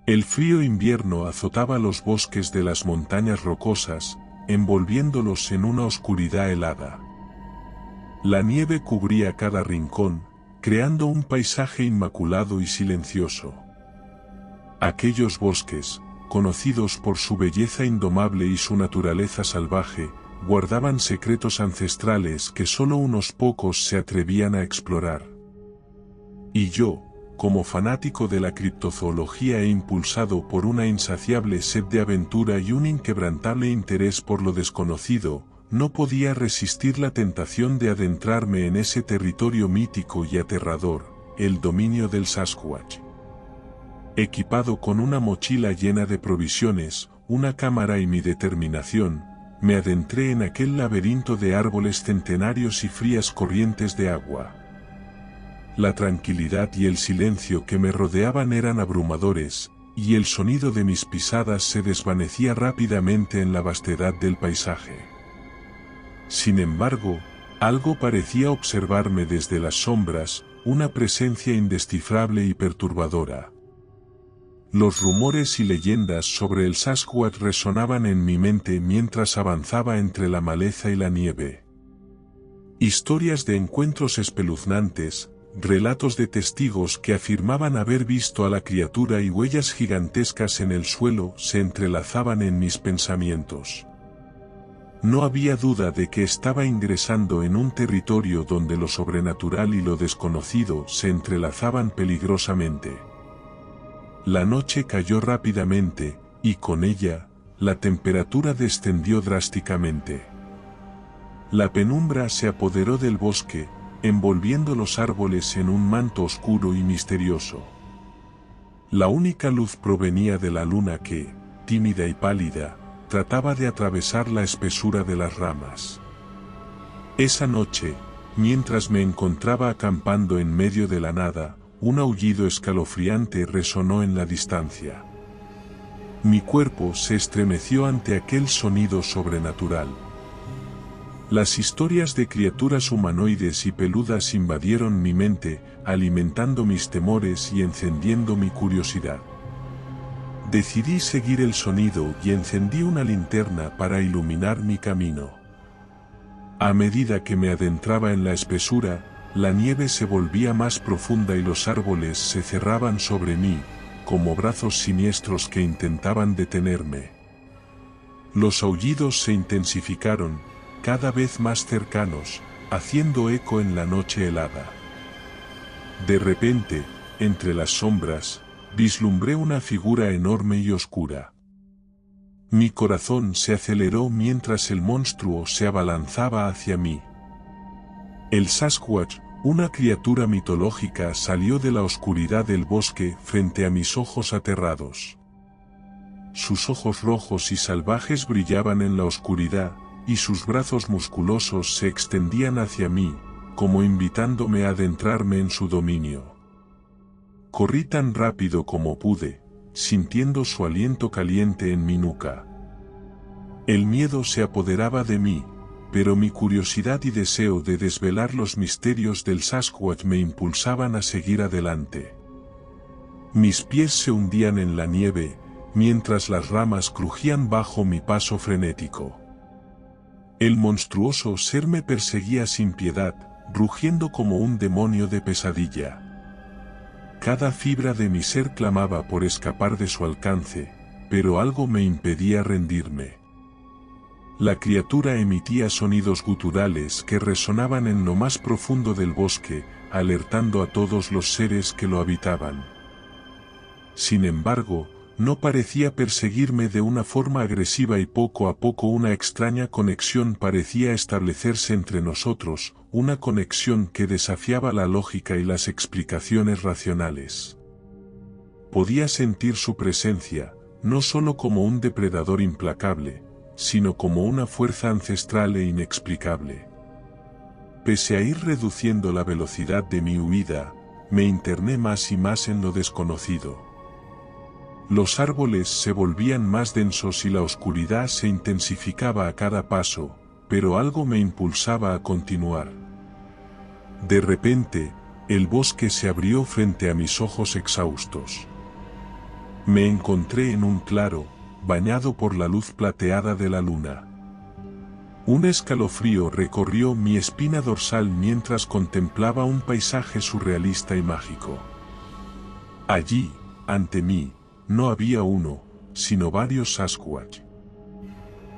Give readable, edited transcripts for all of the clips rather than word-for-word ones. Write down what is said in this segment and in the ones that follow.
El frío invierno azotaba los bosques de las montañas rocosas, envolviéndolos en una oscuridad helada. La nieve cubría cada rincón, creando un paisaje inmaculado y silencioso. Aquellos bosques, conocidos por su belleza indomable y su naturaleza salvaje, guardaban secretos ancestrales que solo unos pocos se atrevían a explorar. Y yo, como fanático de la criptozoología e impulsado por una insaciable sed de aventura y un inquebrantable interés por lo desconocido, no podía resistir la tentación de adentrarme en ese territorio mítico y aterrador, el dominio del Sasquatch. Equipado con una mochila llena de provisiones, una cámara y mi determinación, me adentré en aquel laberinto de árboles centenarios y frías corrientes de agua. La tranquilidad y el silencio que me rodeaban eran abrumadores, y el sonido de mis pisadas se desvanecía rápidamente en la vastedad del paisaje. Sin embargo, algo parecía observarme desde las sombras, una presencia indescifrable y perturbadora. Los rumores y leyendas sobre el Sasquatch resonaban en mi mente mientras avanzaba entre la maleza y la nieve. Historias de encuentros espeluznantes, relatos de testigos que afirmaban haber visto a la criatura y huellas gigantescas en el suelo se entrelazaban en mis pensamientos. No había duda de que estaba ingresando en un territorio donde lo sobrenatural y lo desconocido se entrelazaban peligrosamente. La noche cayó rápidamente, y con ella, la temperatura descendió drásticamente. La penumbra se apoderó del bosque, envolviendo los árboles en un manto oscuro y misterioso. La única luz provenía de la luna que, tímida y pálida, trataba de atravesar la espesura de las ramas. Esa noche, mientras me encontraba acampando en medio de la nada, un aullido escalofriante resonó en la distancia. Mi cuerpo se estremeció ante aquel sonido sobrenatural. Las historias de criaturas humanoides y peludas invadieron mi mente, alimentando mis temores y encendiendo mi curiosidad. Decidí seguir el sonido y encendí una linterna para iluminar mi camino. A medida que me adentraba en la espesura, la nieve se volvía más profunda y los árboles se cerraban sobre mí, como brazos siniestros que intentaban detenerme. Los aullidos se intensificaron, cada vez más cercanos, haciendo eco en la noche helada. De repente, entre las sombras, vislumbré una figura enorme y oscura. Mi corazón se aceleró mientras el monstruo se abalanzaba hacia mí. El Sasquatch, una criatura mitológica, salió de la oscuridad del bosque frente a mis ojos aterrados. Sus ojos rojos y salvajes brillaban en la oscuridad, y sus brazos musculosos se extendían hacia mí, como invitándome a adentrarme en su dominio. Corrí tan rápido como pude, sintiendo su aliento caliente en mi nuca. El miedo se apoderaba de mí, pero mi curiosidad y deseo de desvelar los misterios del Sasquatch me impulsaban a seguir adelante. Mis pies se hundían en la nieve, mientras las ramas crujían bajo mi paso frenético. El monstruoso ser me perseguía sin piedad, rugiendo como un demonio de pesadilla. Cada fibra de mi ser clamaba por escapar de su alcance, pero algo me impedía rendirme. La criatura emitía sonidos guturales que resonaban en lo más profundo del bosque, alertando a todos los seres que lo habitaban. Sin embargo, no parecía perseguirme de una forma agresiva y poco a poco una extraña conexión parecía establecerse entre nosotros, una conexión que desafiaba la lógica y las explicaciones racionales. Podía sentir su presencia, no solo como un depredador implacable, sino como una fuerza ancestral e inexplicable. Pese a ir reduciendo la velocidad de mi huida, me interné más y más en lo desconocido. Los árboles se volvían más densos y la oscuridad se intensificaba a cada paso, pero algo me impulsaba a continuar. De repente, el bosque se abrió frente a mis ojos exhaustos. Me encontré en un claro, bañado por la luz plateada de la luna. Un escalofrío recorrió mi espina dorsal mientras contemplaba un paisaje surrealista y mágico. Allí, ante mí, no había uno, sino varios Sasquatch.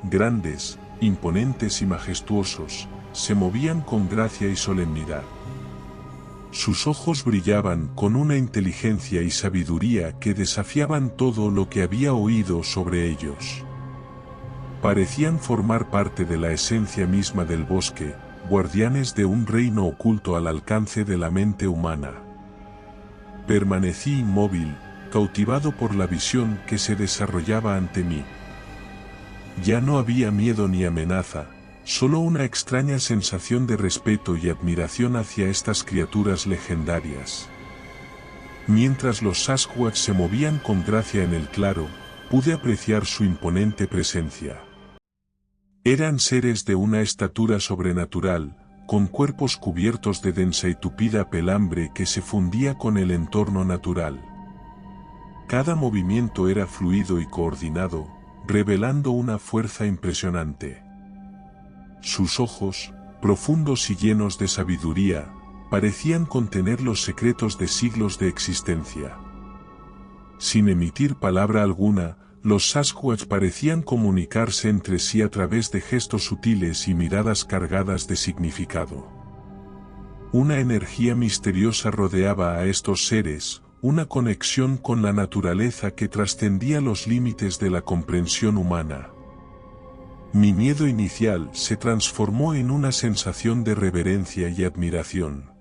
Grandes, imponentes y majestuosos, se movían con gracia y solemnidad. Sus ojos brillaban con una inteligencia y sabiduría que desafiaban todo lo que había oído sobre ellos. Parecían formar parte de la esencia misma del bosque, guardianes de un reino oculto al alcance de la mente humana. Permanecí inmóvil, cautivado por la visión que se desarrollaba ante mí. Ya no había miedo ni amenaza, solo una extraña sensación de respeto y admiración hacia estas criaturas legendarias. Mientras los Sasquatch se movían con gracia en el claro, pude apreciar su imponente presencia. Eran seres de una estatura sobrenatural, con cuerpos cubiertos de densa y tupida pelambre que se fundía con el entorno natural. Cada movimiento era fluido y coordinado, revelando una fuerza impresionante. Sus ojos, profundos y llenos de sabiduría, parecían contener los secretos de siglos de existencia. Sin emitir palabra alguna, los Sasquatch parecían comunicarse entre sí a través de gestos sutiles y miradas cargadas de significado. Una energía misteriosa rodeaba a estos seres, una conexión con la naturaleza que trascendía los límites de la comprensión humana. Mi miedo inicial se transformó en una sensación de reverencia y admiración.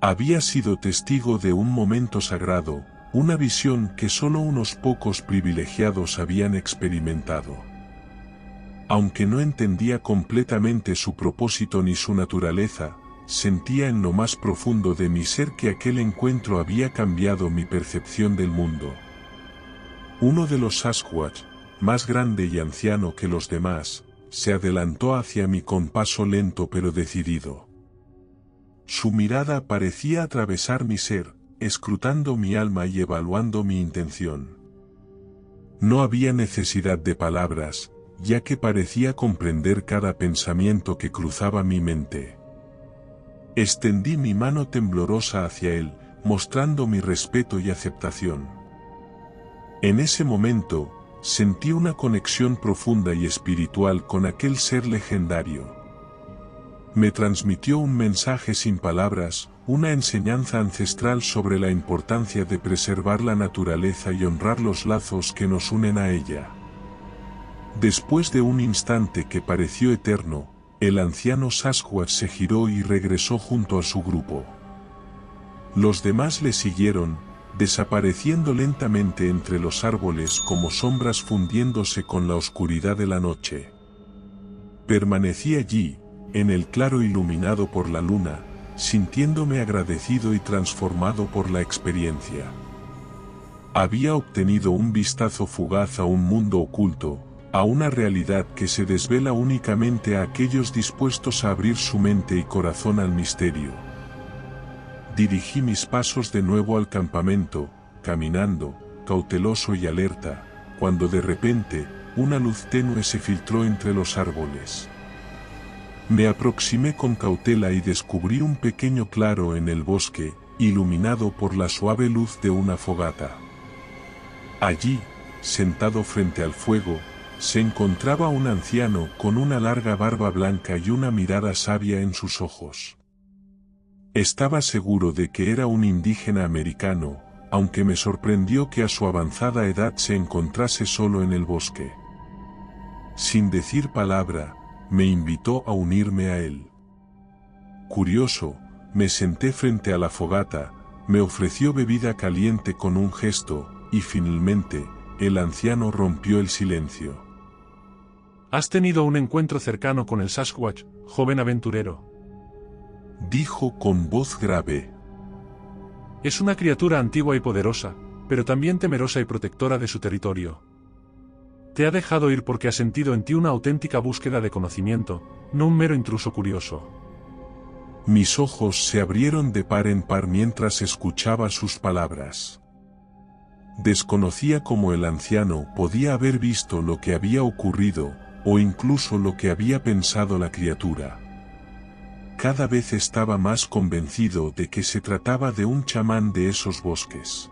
Había sido testigo de un momento sagrado, una visión que solo unos pocos privilegiados habían experimentado. Aunque no entendía completamente su propósito ni su naturaleza, sentía en lo más profundo de mi ser que aquel encuentro había cambiado mi percepción del mundo. Uno de los Sasquatch, más grande y anciano que los demás, se adelantó hacia mí con paso lento pero decidido. Su mirada parecía atravesar mi ser, escrutando mi alma y evaluando mi intención. No había necesidad de palabras, ya que parecía comprender cada pensamiento que cruzaba mi mente. Extendí mi mano temblorosa hacia él, mostrando mi respeto y aceptación. En ese momento, sentí una conexión profunda y espiritual con aquel ser legendario. Me transmitió un mensaje sin palabras, una enseñanza ancestral sobre la importancia de preservar la naturaleza y honrar los lazos que nos unen a ella. Después de un instante que pareció eterno, el anciano Sasquatch se giró y regresó junto a su grupo. Los demás le siguieron, desapareciendo lentamente entre los árboles como sombras fundiéndose con la oscuridad de la noche. Permanecí allí, en el claro iluminado por la luna, sintiéndome agradecido y transformado por la experiencia. Había obtenido un vistazo fugaz a un mundo oculto, a una realidad que se desvela únicamente a aquellos dispuestos a abrir su mente y corazón al misterio. Dirigí mis pasos de nuevo al campamento, caminando, cauteloso y alerta, cuando de repente, una luz tenue se filtró entre los árboles. Me aproximé con cautela y descubrí un pequeño claro en el bosque, iluminado por la suave luz de una fogata. Allí, sentado frente al fuego, se encontraba un anciano con una larga barba blanca y una mirada sabia en sus ojos. Estaba seguro de que era un indígena americano, aunque me sorprendió que a su avanzada edad se encontrase solo en el bosque. Sin decir palabra, me invitó a unirme a él. Curioso, me senté frente a la fogata, me ofreció bebida caliente con un gesto, y finalmente, el anciano rompió el silencio. Has tenido un encuentro cercano con el Sasquatch, joven aventurero. Dijo con voz grave. Es una criatura antigua y poderosa, pero también temerosa y protectora de su territorio. Te ha dejado ir porque ha sentido en ti una auténtica búsqueda de conocimiento, no un mero intruso curioso. Mis ojos se abrieron de par en par mientras escuchaba sus palabras. Desconocía cómo el anciano podía haber visto lo que había ocurrido, o incluso lo que había pensado la criatura. Cada vez estaba más convencido de que se trataba de un chamán de esos bosques.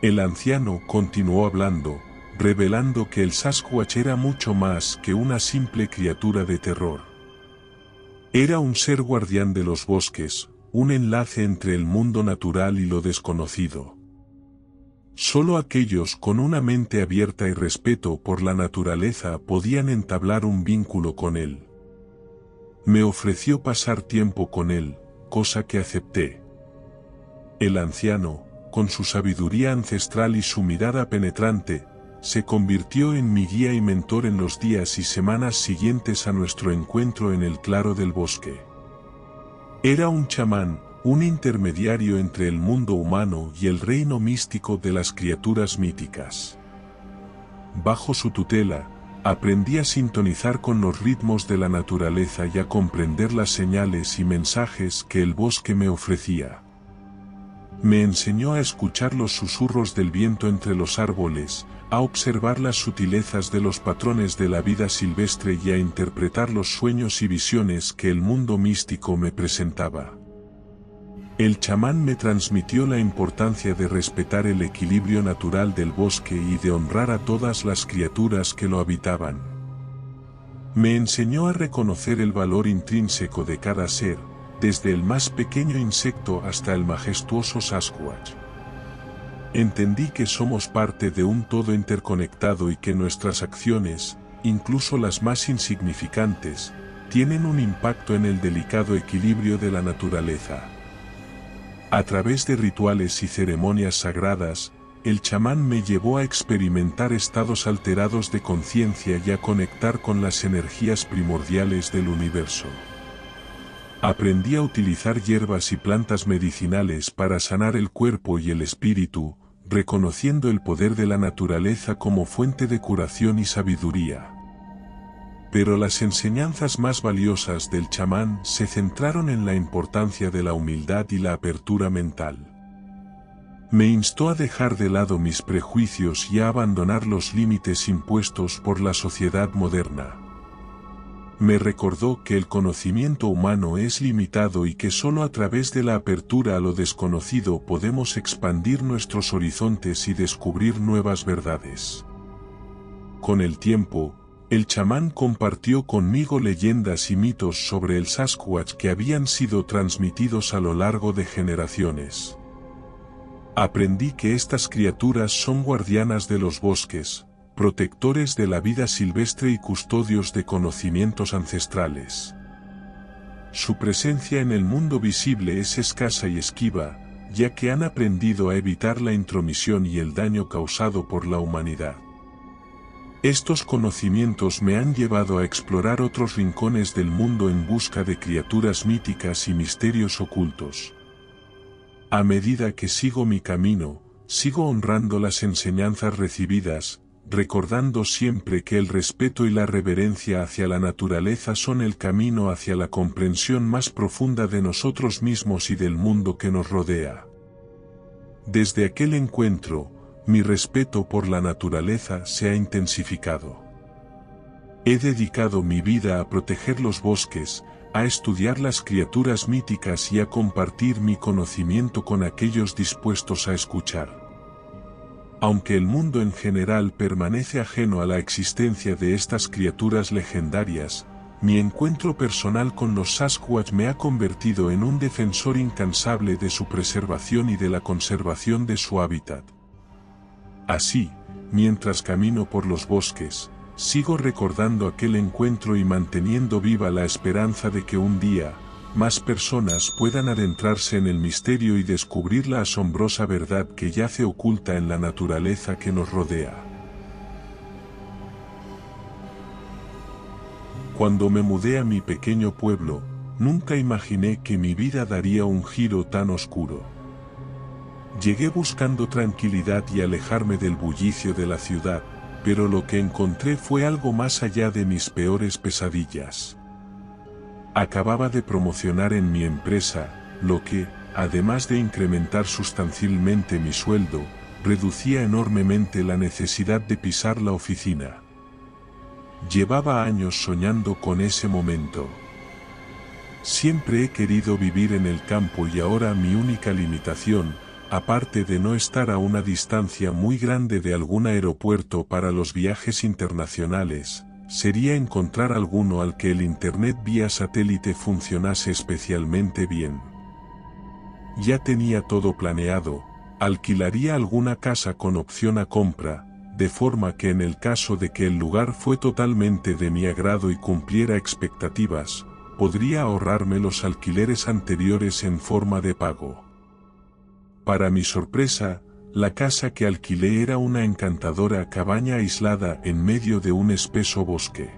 El anciano continuó hablando, revelando que el Sasquatch era mucho más que una simple criatura de terror. Era un ser guardián de los bosques, un enlace entre el mundo natural y lo desconocido. Solo aquellos con una mente abierta y respeto por la naturaleza podían entablar un vínculo con él. Me ofreció pasar tiempo con él, cosa que acepté. El anciano, con su sabiduría ancestral y su mirada penetrante, se convirtió en mi guía y mentor en los días y semanas siguientes a nuestro encuentro en el claro del bosque. Era un chamán, un intermediario entre el mundo humano y el reino místico de las criaturas míticas. Bajo su tutela, aprendí a sintonizar con los ritmos de la naturaleza y a comprender las señales y mensajes que el bosque me ofrecía. Me enseñó a escuchar los susurros del viento entre los árboles, a observar las sutilezas de los patrones de la vida silvestre y a interpretar los sueños y visiones que el mundo místico me presentaba. El chamán me transmitió la importancia de respetar el equilibrio natural del bosque y de honrar a todas las criaturas que lo habitaban. Me enseñó a reconocer el valor intrínseco de cada ser, desde el más pequeño insecto hasta el majestuoso Sasquatch. Entendí que somos parte de un todo interconectado y que nuestras acciones, incluso las más insignificantes, tienen un impacto en el delicado equilibrio de la naturaleza. A través de rituales y ceremonias sagradas, el chamán me llevó a experimentar estados alterados de conciencia y a conectar con las energías primordiales del universo. Aprendí a utilizar hierbas y plantas medicinales para sanar el cuerpo y el espíritu, reconociendo el poder de la naturaleza como fuente de curación y sabiduría. Pero las enseñanzas más valiosas del chamán se centraron en la importancia de la humildad y la apertura mental. Me instó a dejar de lado mis prejuicios y a abandonar los límites impuestos por la sociedad moderna. Me recordó que el conocimiento humano es limitado y que solo a través de la apertura a lo desconocido podemos expandir nuestros horizontes y descubrir nuevas verdades. Con el tiempo, el chamán compartió conmigo leyendas y mitos sobre el Sasquatch que habían sido transmitidos a lo largo de generaciones. Aprendí que estas criaturas son guardianas de los bosques, protectores de la vida silvestre y custodios de conocimientos ancestrales. Su presencia en el mundo visible es escasa y esquiva, ya que han aprendido a evitar la intromisión y el daño causado por la humanidad. Estos conocimientos me han llevado a explorar otros rincones del mundo en busca de criaturas míticas y misterios ocultos. A medida que sigo mi camino, sigo honrando las enseñanzas recibidas, recordando siempre que el respeto y la reverencia hacia la naturaleza son el camino hacia la comprensión más profunda de nosotros mismos y del mundo que nos rodea. Desde aquel encuentro, mi respeto por la naturaleza se ha intensificado. He dedicado mi vida a proteger los bosques, a estudiar las criaturas míticas y a compartir mi conocimiento con aquellos dispuestos a escuchar. Aunque el mundo en general permanece ajeno a la existencia de estas criaturas legendarias, mi encuentro personal con los Sasquatch me ha convertido en un defensor incansable de su preservación y de la conservación de su hábitat. Así, mientras camino por los bosques, sigo recordando aquel encuentro y manteniendo viva la esperanza de que un día, más personas puedan adentrarse en el misterio y descubrir la asombrosa verdad que yace oculta en la naturaleza que nos rodea. Cuando me mudé a mi pequeño pueblo, nunca imaginé que mi vida daría un giro tan oscuro. Llegué buscando tranquilidad y alejarme del bullicio de la ciudad, pero lo que encontré fue algo más allá de mis peores pesadillas. Acababa de promocionar en mi empresa, lo que, además de incrementar sustancialmente mi sueldo, reducía enormemente la necesidad de pisar la oficina. Llevaba años soñando con ese momento. Siempre he querido vivir en el campo y ahora mi única limitación, aparte de no estar a una distancia muy grande de algún aeropuerto para los viajes internacionales, sería encontrar alguno al que el Internet vía satélite funcionase especialmente bien. Ya tenía todo planeado, alquilaría alguna casa con opción a compra, de forma que en el caso de que el lugar fue totalmente de mi agrado y cumpliera expectativas, podría ahorrarme los alquileres anteriores en forma de pago. Para mi sorpresa, la casa que alquilé era una encantadora cabaña aislada en medio de un espeso bosque.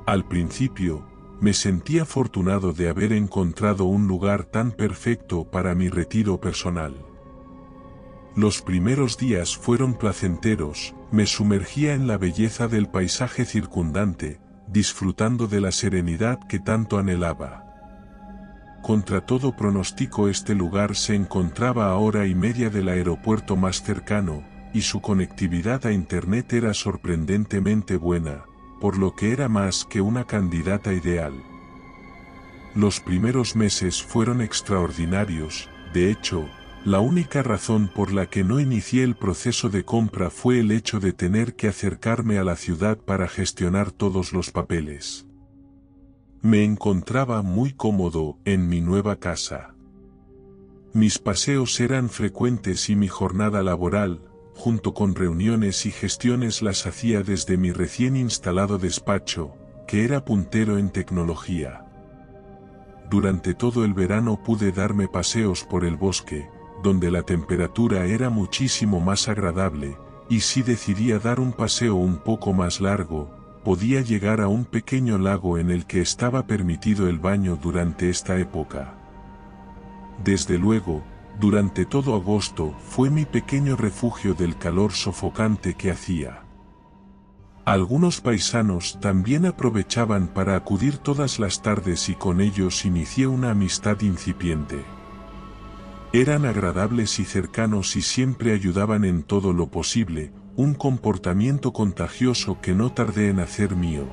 Al principio, me sentí afortunado de haber encontrado un lugar tan perfecto para mi retiro personal. Los primeros días fueron placenteros, me sumergía en la belleza del paisaje circundante, disfrutando de la serenidad que tanto anhelaba. Contra todo pronóstico este lugar se encontraba a hora y media del aeropuerto más cercano, y su conectividad a Internet era sorprendentemente buena, por lo que era más que una candidata ideal. Los primeros meses fueron extraordinarios, de hecho, la única razón por la que no inicié el proceso de compra fue el hecho de tener que acercarme a la ciudad para gestionar todos los papeles. Me encontraba muy cómodo en mi nueva casa. Mis paseos eran frecuentes y mi jornada laboral, junto con reuniones y gestiones, las hacía desde mi recién instalado despacho, que era puntero en tecnología. Durante todo el verano pude darme paseos por el bosque, donde la temperatura era muchísimo más agradable, y si decidía dar un paseo un poco más largo, podía llegar a un pequeño lago en el que estaba permitido el baño durante esta época. Desde luego, durante todo agosto fue mi pequeño refugio del calor sofocante que hacía. Algunos paisanos también aprovechaban para acudir todas las tardes y con ellos inicié una amistad incipiente. Eran agradables y cercanos y siempre ayudaban en todo lo posible, un comportamiento contagioso que no tardé en hacer mío.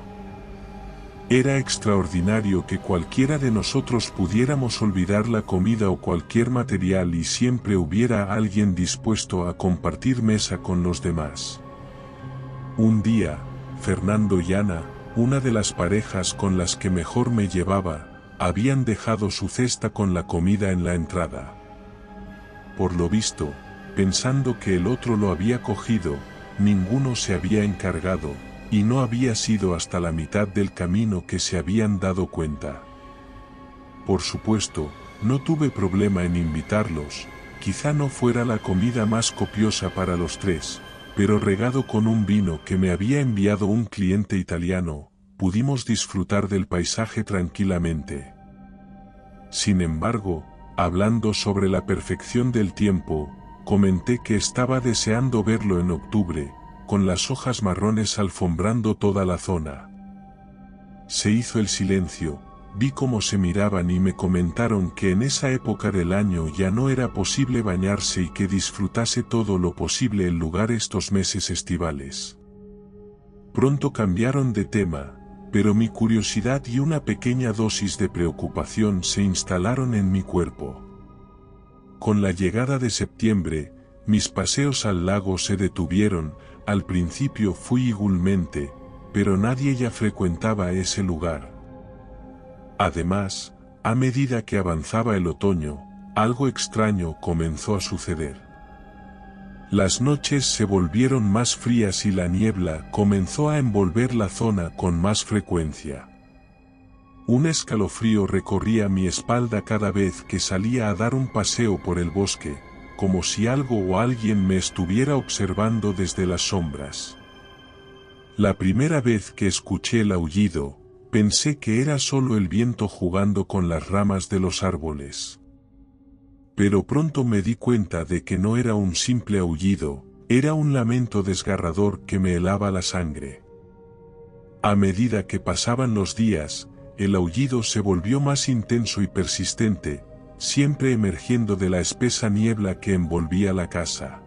Era extraordinario que cualquiera de nosotros pudiéramos olvidar la comida o cualquier material y siempre hubiera alguien dispuesto a compartir mesa con los demás. Un día, Fernando y Ana, una de las parejas con las que mejor me llevaba, habían dejado su cesta con la comida en la entrada. Por lo visto, pensando que el otro lo había cogido, ninguno se había encargado, y no había sido hasta la mitad del camino que se habían dado cuenta. Por supuesto, no tuve problema en invitarlos, quizá no fuera la comida más copiosa para los tres, pero regado con un vino que me había enviado un cliente italiano, pudimos disfrutar del paisaje tranquilamente. Sin embargo, hablando sobre la perfección del tiempo, comenté que estaba deseando verlo en octubre, con las hojas marrones alfombrando toda la zona. Se hizo el silencio, vi cómo se miraban y me comentaron que en esa época del año ya no era posible bañarse y que disfrutase todo lo posible el lugar estos meses estivales. Pronto cambiaron de tema, pero mi curiosidad y una pequeña dosis de preocupación se instalaron en mi cuerpo. Con la llegada de septiembre, mis paseos al lago se detuvieron. Al principio fui igualmente, pero nadie ya frecuentaba ese lugar. Además, a medida que avanzaba el otoño, algo extraño comenzó a suceder. Las noches se volvieron más frías y la niebla comenzó a envolver la zona con más frecuencia. Un escalofrío recorría mi espalda cada vez que salía a dar un paseo por el bosque, como si algo o alguien me estuviera observando desde las sombras. La primera vez que escuché el aullido, pensé que era solo el viento jugando con las ramas de los árboles. Pero pronto me di cuenta de que no era un simple aullido, era un lamento desgarrador que me helaba la sangre. A medida que pasaban los días, el aullido se volvió más intenso y persistente, siempre emergiendo de la espesa niebla que envolvía la casa.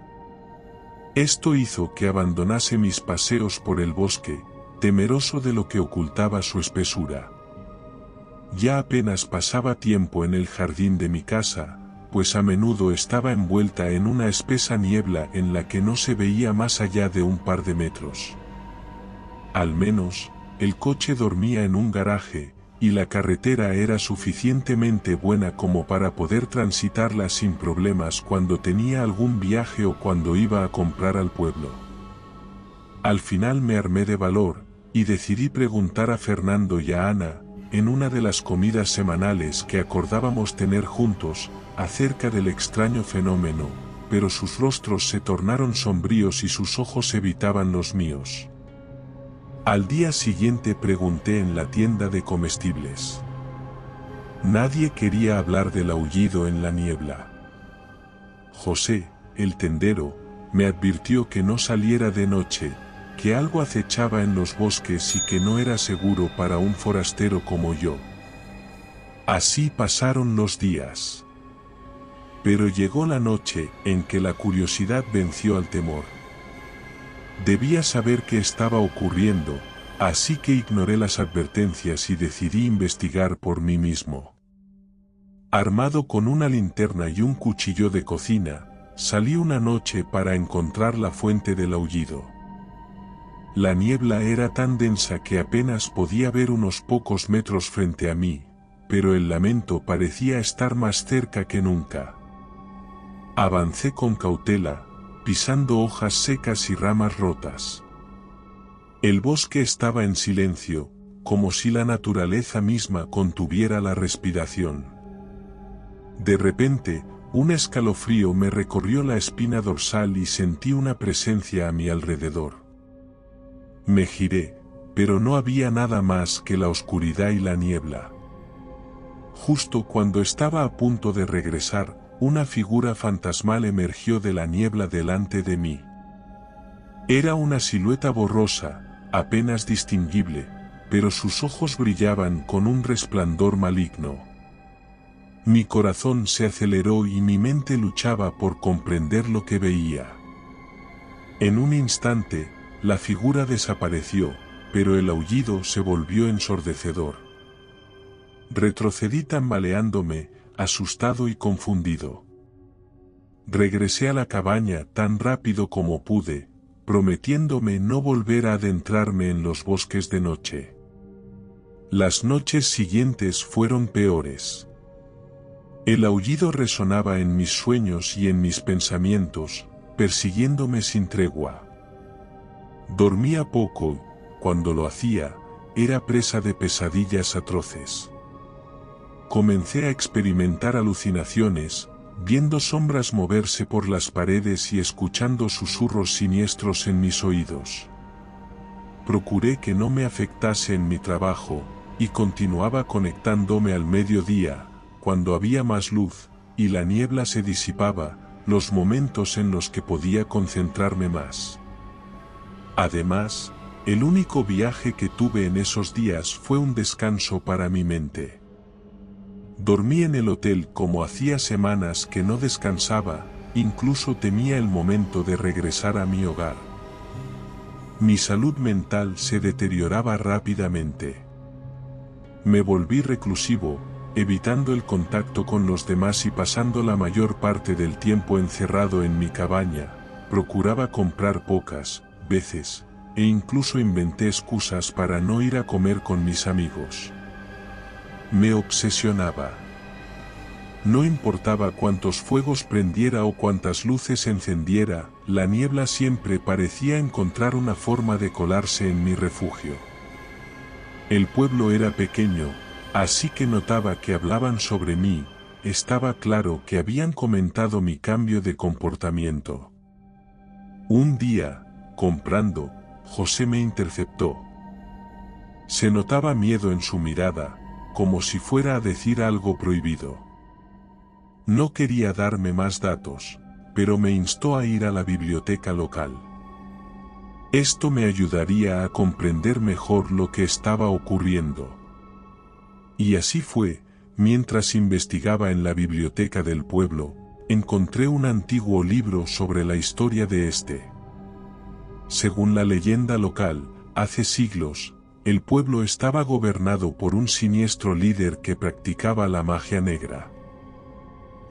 Esto hizo que abandonase mis paseos por el bosque, temeroso de lo que ocultaba su espesura. Ya apenas pasaba tiempo en el jardín de mi casa, pues a menudo estaba envuelta en una espesa niebla en la que no se veía más allá de un par de metros. Al menos, el coche dormía en un garaje, y la carretera era suficientemente buena como para poder transitarla sin problemas cuando tenía algún viaje o cuando iba a comprar al pueblo. Al final me armé de valor, y decidí preguntar a Fernando y a Ana, en una de las comidas semanales que acordábamos tener juntos, acerca del extraño fenómeno, pero sus rostros se tornaron sombríos y sus ojos evitaban los míos. Al día siguiente pregunté en la tienda de comestibles. Nadie quería hablar del aullido en la niebla. José, el tendero, me advirtió que no saliera de noche, que algo acechaba en los bosques y que no era seguro para un forastero como yo. Así pasaron los días. Pero llegó la noche en que la curiosidad venció al temor. Debía saber qué estaba ocurriendo, así que ignoré las advertencias y decidí investigar por mí mismo. Armado con una linterna y un cuchillo de cocina, salí una noche para encontrar la fuente del aullido. La niebla era tan densa que apenas podía ver unos pocos metros frente a mí, pero el lamento parecía estar más cerca que nunca. Avancé con cautela, pisando hojas secas y ramas rotas. El bosque estaba en silencio, como si la naturaleza misma contuviera la respiración. De repente, un escalofrío me recorrió la espina dorsal y sentí una presencia a mi alrededor. Me giré, pero no había nada más que la oscuridad y la niebla. Justo cuando estaba a punto de regresar, una figura fantasmal emergió de la niebla delante de mí. Era una silueta borrosa, apenas distinguible, pero sus ojos brillaban con un resplandor maligno. Mi corazón se aceleró y mi mente luchaba por comprender lo que veía. En un instante, la figura desapareció, pero el aullido se volvió ensordecedor. Retrocedí tambaleándome, asustado y confundido. Regresé a la cabaña tan rápido como pude, prometiéndome no volver a adentrarme en los bosques de noche. Las noches siguientes fueron peores. El aullido resonaba en mis sueños y en mis pensamientos, persiguiéndome sin tregua. Dormía poco, cuando lo hacía, era presa de pesadillas atroces. Comencé a experimentar alucinaciones, viendo sombras moverse por las paredes y escuchando susurros siniestros en mis oídos. Procuré que no me afectase en mi trabajo, y continuaba conectándome al mediodía, cuando había más luz, y la niebla se disipaba, los momentos en los que podía concentrarme más. Además, el único viaje que tuve en esos días fue un descanso para mi mente. Dormí en el hotel como hacía semanas que no descansaba, incluso temía el momento de regresar a mi hogar. Mi salud mental se deterioraba rápidamente. Me volví reclusivo, evitando el contacto con los demás y pasando la mayor parte del tiempo encerrado en mi cabaña. Procuraba comprar pocas veces, e incluso inventé excusas para no ir a comer con mis amigos. Me obsesionaba. No importaba cuántos fuegos prendiera o cuántas luces encendiera, la niebla siempre parecía encontrar una forma de colarse en mi refugio. El pueblo era pequeño, así que notaba que hablaban sobre mí, estaba claro que habían comentado mi cambio de comportamiento. Un día, comprando, José me interceptó. Se notaba miedo en su mirada, como si fuera a decir algo prohibido. No quería darme más datos, pero me instó a ir a la biblioteca local. Esto me ayudaría a comprender mejor lo que estaba ocurriendo. Y así fue, mientras investigaba en la biblioteca del pueblo, encontré un antiguo libro sobre la historia de este Según la leyenda local, hace siglos, el pueblo estaba gobernado por un siniestro líder que practicaba la magia negra.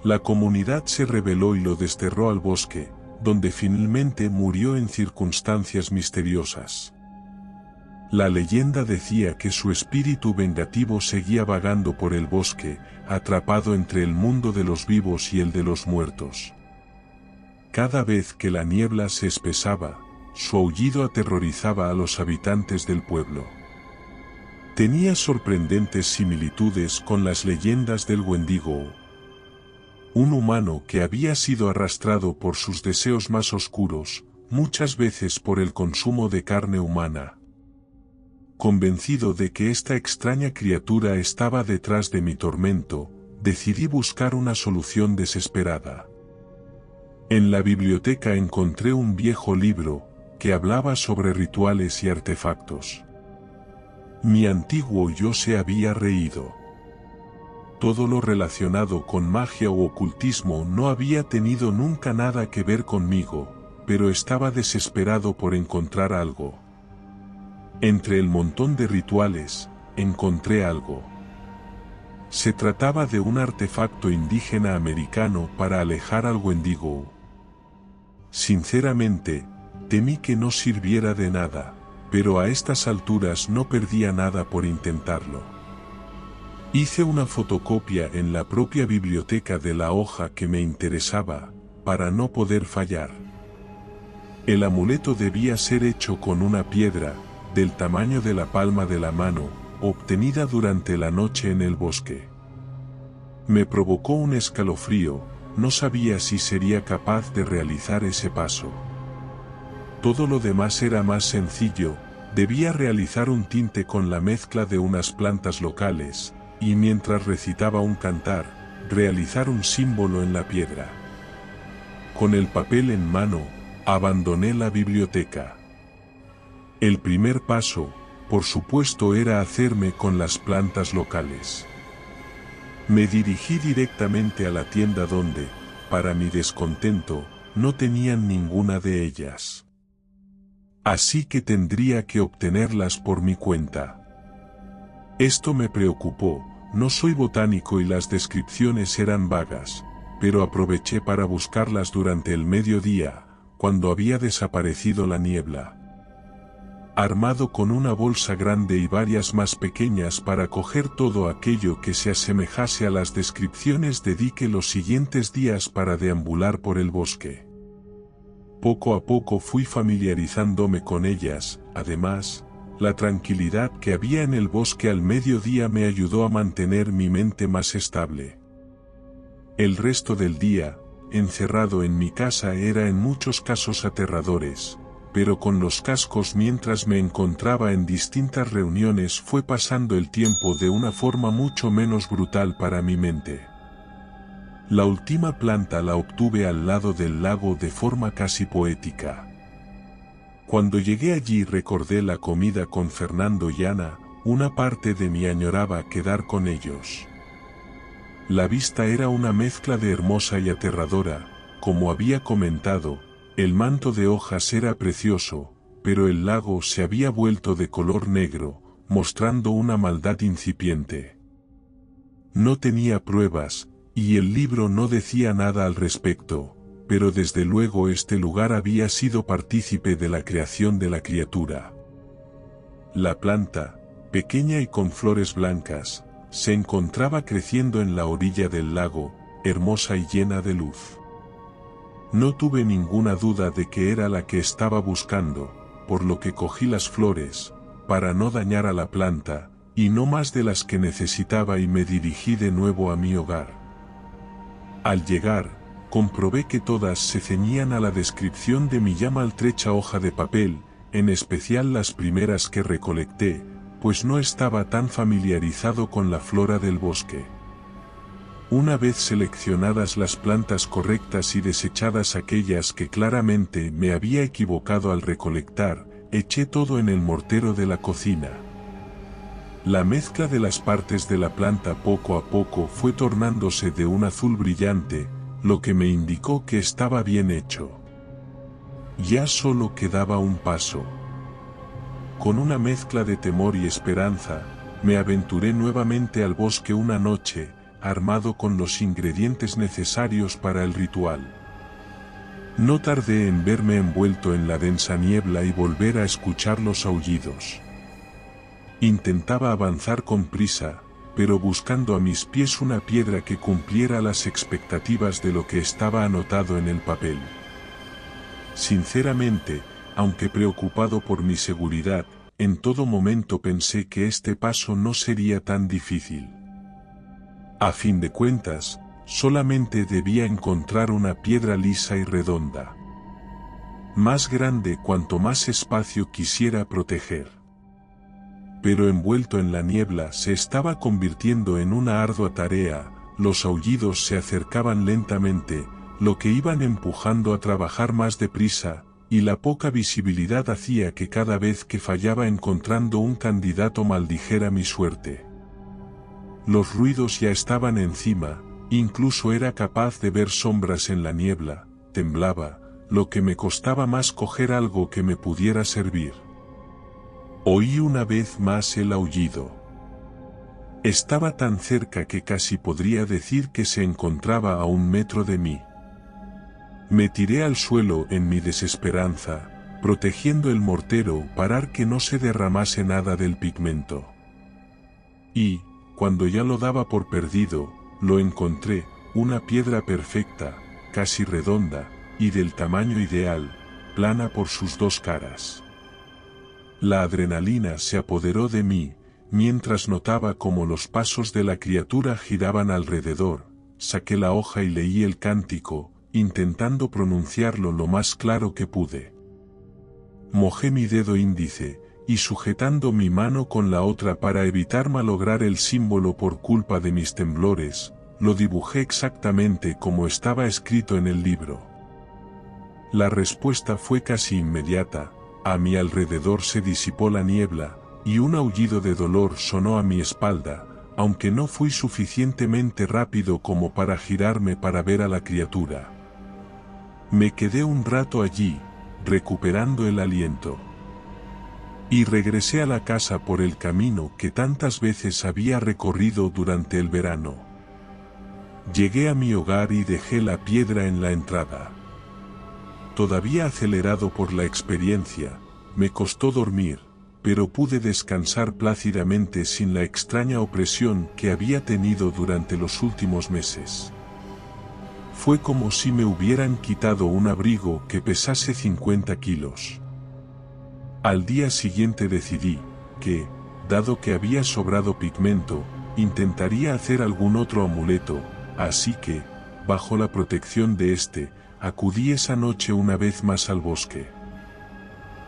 La comunidad se rebeló y lo desterró al bosque, donde finalmente murió en circunstancias misteriosas. La leyenda decía que su espíritu vengativo seguía vagando por el bosque, atrapado entre el mundo de los vivos y el de los muertos. Cada vez que la niebla se espesaba, su aullido aterrorizaba a los habitantes del pueblo. Tenía sorprendentes similitudes con las leyendas del Wendigo, un humano que había sido arrastrado por sus deseos más oscuros, muchas veces por el consumo de carne humana. Convencido de que esta extraña criatura estaba detrás de mi tormento, decidí buscar una solución desesperada. En la biblioteca encontré un viejo libro, que hablaba sobre rituales y artefactos. Mi antiguo yo se había reído. Todo lo relacionado con magia o ocultismo no había tenido nunca nada que ver conmigo, pero estaba desesperado por encontrar algo. Entre el montón de rituales, encontré algo. Se trataba de un artefacto indígena americano para alejar al Wendigo. Sinceramente, temí que no sirviera de nada, pero a estas alturas no perdía nada por intentarlo. Hice una fotocopia en la propia biblioteca de la hoja que me interesaba, para no poder fallar. El amuleto debía ser hecho con una piedra, del tamaño de la palma de la mano, obtenida durante la noche en el bosque. Me provocó un escalofrío, no sabía si sería capaz de realizar ese paso. Todo lo demás era más sencillo, debía realizar un tinte con la mezcla de unas plantas locales, y mientras recitaba un cantar, realizar un símbolo en la piedra. Con el papel en mano, abandoné la biblioteca. El primer paso, por supuesto, era hacerme con las plantas locales. Me dirigí directamente a la tienda donde, para mi descontento, no tenían ninguna de ellas. Así que tendría que obtenerlas por mi cuenta. Esto me preocupó, no soy botánico y las descripciones eran vagas, pero aproveché para buscarlas durante el mediodía, cuando había desaparecido la niebla. Armado con una bolsa grande y varias más pequeñas para coger todo aquello que se asemejase a las descripciones, dediqué los siguientes días para deambular por el bosque. Poco a poco fui familiarizándome con ellas, además, la tranquilidad que había en el bosque al mediodía me ayudó a mantener mi mente más estable. El resto del día, encerrado en mi casa, era en muchos casos aterradores, pero con los cascos mientras me encontraba en distintas reuniones fue pasando el tiempo de una forma mucho menos brutal para mi mente. La última planta la obtuve al lado del lago de forma casi poética. Cuando llegué allí recordé la comida con Fernando y Ana, una parte de mí añoraba quedar con ellos. La vista era una mezcla de hermosa y aterradora, como había comentado, el manto de hojas era precioso, pero el lago se había vuelto de color negro, mostrando una maldad incipiente. No tenía pruebas, y el libro no decía nada al respecto, pero desde luego este lugar había sido partícipe de la creación de la criatura. La planta, pequeña y con flores blancas, se encontraba creciendo en la orilla del lago, hermosa y llena de luz. No tuve ninguna duda de que era la que estaba buscando, por lo que cogí las flores, para no dañar a la planta, y no más de las que necesitaba, y me dirigí de nuevo a mi hogar. Al llegar, comprobé que todas se ceñían a la descripción de mi ya maltrecha hoja de papel, en especial las primeras que recolecté, pues no estaba tan familiarizado con la flora del bosque. Una vez seleccionadas las plantas correctas y desechadas aquellas que claramente me había equivocado al recolectar, eché todo en el mortero de la cocina. La mezcla de las partes de la planta poco a poco fue tornándose de un azul brillante, lo que me indicó que estaba bien hecho. Ya solo quedaba un paso. Con una mezcla de temor y esperanza, me aventuré nuevamente al bosque una noche, armado con los ingredientes necesarios para el ritual. No tardé en verme envuelto en la densa niebla y volver a escuchar los aullidos. Intentaba avanzar con prisa, pero buscando a mis pies una piedra que cumpliera las expectativas de lo que estaba anotado en el papel. Sinceramente, aunque preocupado por mi seguridad, en todo momento pensé que este paso no sería tan difícil. A fin de cuentas, solamente debía encontrar una piedra lisa y redonda. Más grande cuanto más espacio quisiera proteger. Pero envuelto en la niebla se estaba convirtiendo en una ardua tarea, los aullidos se acercaban lentamente, lo que iban empujando a trabajar más deprisa, y la poca visibilidad hacía que cada vez que fallaba encontrando un candidato maldijera mi suerte. Los ruidos ya estaban encima, incluso era capaz de ver sombras en la niebla, temblaba, lo que me costaba más coger algo que me pudiera servir. Oí una vez más el aullido. Estaba tan cerca que casi podría decir que se encontraba a 1 metro de mí. Me tiré al suelo en mi desesperanza, protegiendo el mortero para que no se derramase nada del pigmento. Y, cuando ya lo daba por perdido, lo encontré, una piedra perfecta, casi redonda, y del tamaño ideal, plana por sus 2 caras. La adrenalina se apoderó de mí, mientras notaba cómo los pasos de la criatura giraban alrededor, saqué la hoja y leí el cántico, intentando pronunciarlo lo más claro que pude. Mojé mi dedo índice, y sujetando mi mano con la otra para evitar malograr el símbolo por culpa de mis temblores, lo dibujé exactamente como estaba escrito en el libro. La respuesta fue casi inmediata. A mi alrededor se disipó la niebla, y un aullido de dolor sonó a mi espalda, aunque no fui suficientemente rápido como para girarme para ver a la criatura. Me quedé un rato allí, recuperando el aliento. Y regresé a la casa por el camino que tantas veces había recorrido durante el verano. Llegué a mi hogar y dejé la piedra en la entrada. Todavía acelerado por la experiencia, me costó dormir, pero pude descansar plácidamente sin la extraña opresión que había tenido durante los últimos meses. Fue como si me hubieran quitado un abrigo que pesase 50 kilos. Al día siguiente decidí que, dado que había sobrado pigmento, intentaría hacer algún otro amuleto, así que, bajo la protección de este, acudí esa noche una vez más al bosque.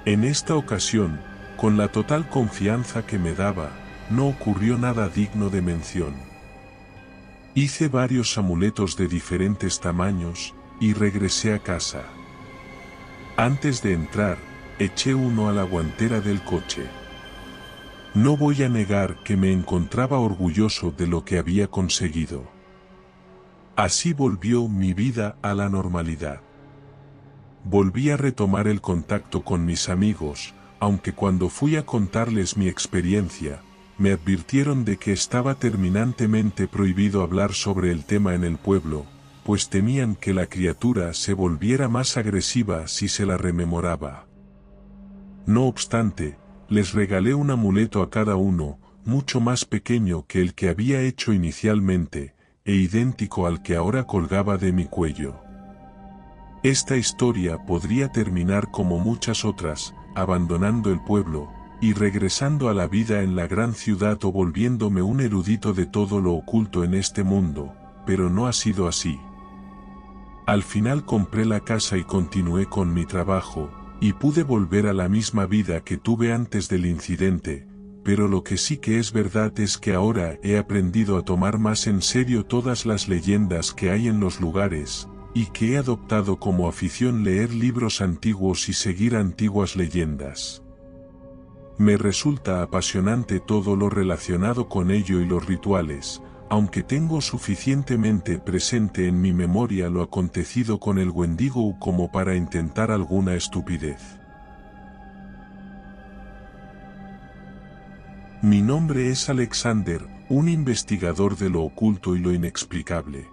En esta ocasión, con la total confianza que me daba, no ocurrió nada digno de mención. Hice varios amuletos de diferentes tamaños, y regresé a casa. Antes de entrar, eché uno a la guantera del coche. No voy a negar que me encontraba orgulloso de lo que había conseguido. Así volvió mi vida a la normalidad. Volví a retomar el contacto con mis amigos, aunque cuando fui a contarles mi experiencia, me advirtieron de que estaba terminantemente prohibido hablar sobre el tema en el pueblo, pues temían que la criatura se volviera más agresiva si se la rememoraba. No obstante, les regalé un amuleto a cada uno, mucho más pequeño que el que había hecho inicialmente, e idéntico al que ahora colgaba de mi cuello. Esta historia podría terminar como muchas otras, abandonando el pueblo, y regresando a la vida en la gran ciudad o volviéndome un erudito de todo lo oculto en este mundo, pero no ha sido así. Al final compré la casa y continué con mi trabajo, y pude volver a la misma vida que tuve antes del incidente, pero lo que sí que es verdad es que ahora he aprendido a tomar más en serio todas las leyendas que hay en los lugares, y que he adoptado como afición leer libros antiguos y seguir antiguas leyendas. Me resulta apasionante todo lo relacionado con ello y los rituales, aunque tengo suficientemente presente en mi memoria lo acontecido con el Wendigo como para intentar alguna estupidez. Mi nombre es Alexander, un investigador de lo oculto y lo inexplicable.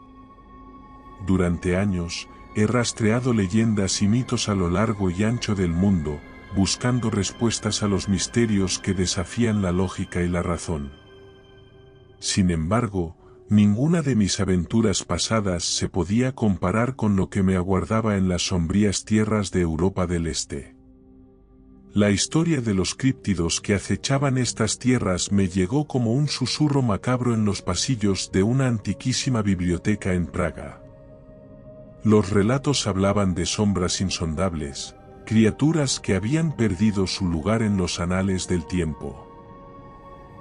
Durante años, he rastreado leyendas y mitos a lo largo y ancho del mundo, buscando respuestas a los misterios que desafían la lógica y la razón. Sin embargo, ninguna de mis aventuras pasadas se podía comparar con lo que me aguardaba en las sombrías tierras de Europa del Este. La historia de los críptidos que acechaban estas tierras me llegó como un susurro macabro en los pasillos de una antiquísima biblioteca en Praga. Los relatos hablaban de sombras insondables, criaturas que habían perdido su lugar en los anales del tiempo.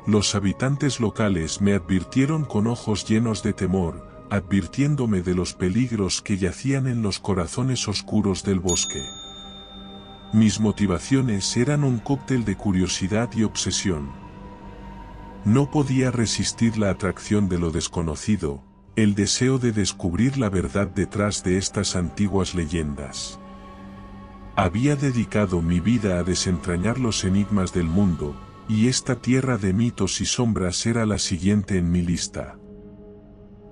Los habitantes locales me advirtieron con ojos llenos de temor, advirtiéndome de los peligros que yacían en los corazones oscuros del bosque. Mis motivaciones eran un cóctel de curiosidad y obsesión. No podía resistir la atracción de lo desconocido, el deseo de descubrir la verdad detrás de estas antiguas leyendas. Había dedicado mi vida a desentrañar los enigmas del mundo, y esta tierra de mitos y sombras era la siguiente en mi lista.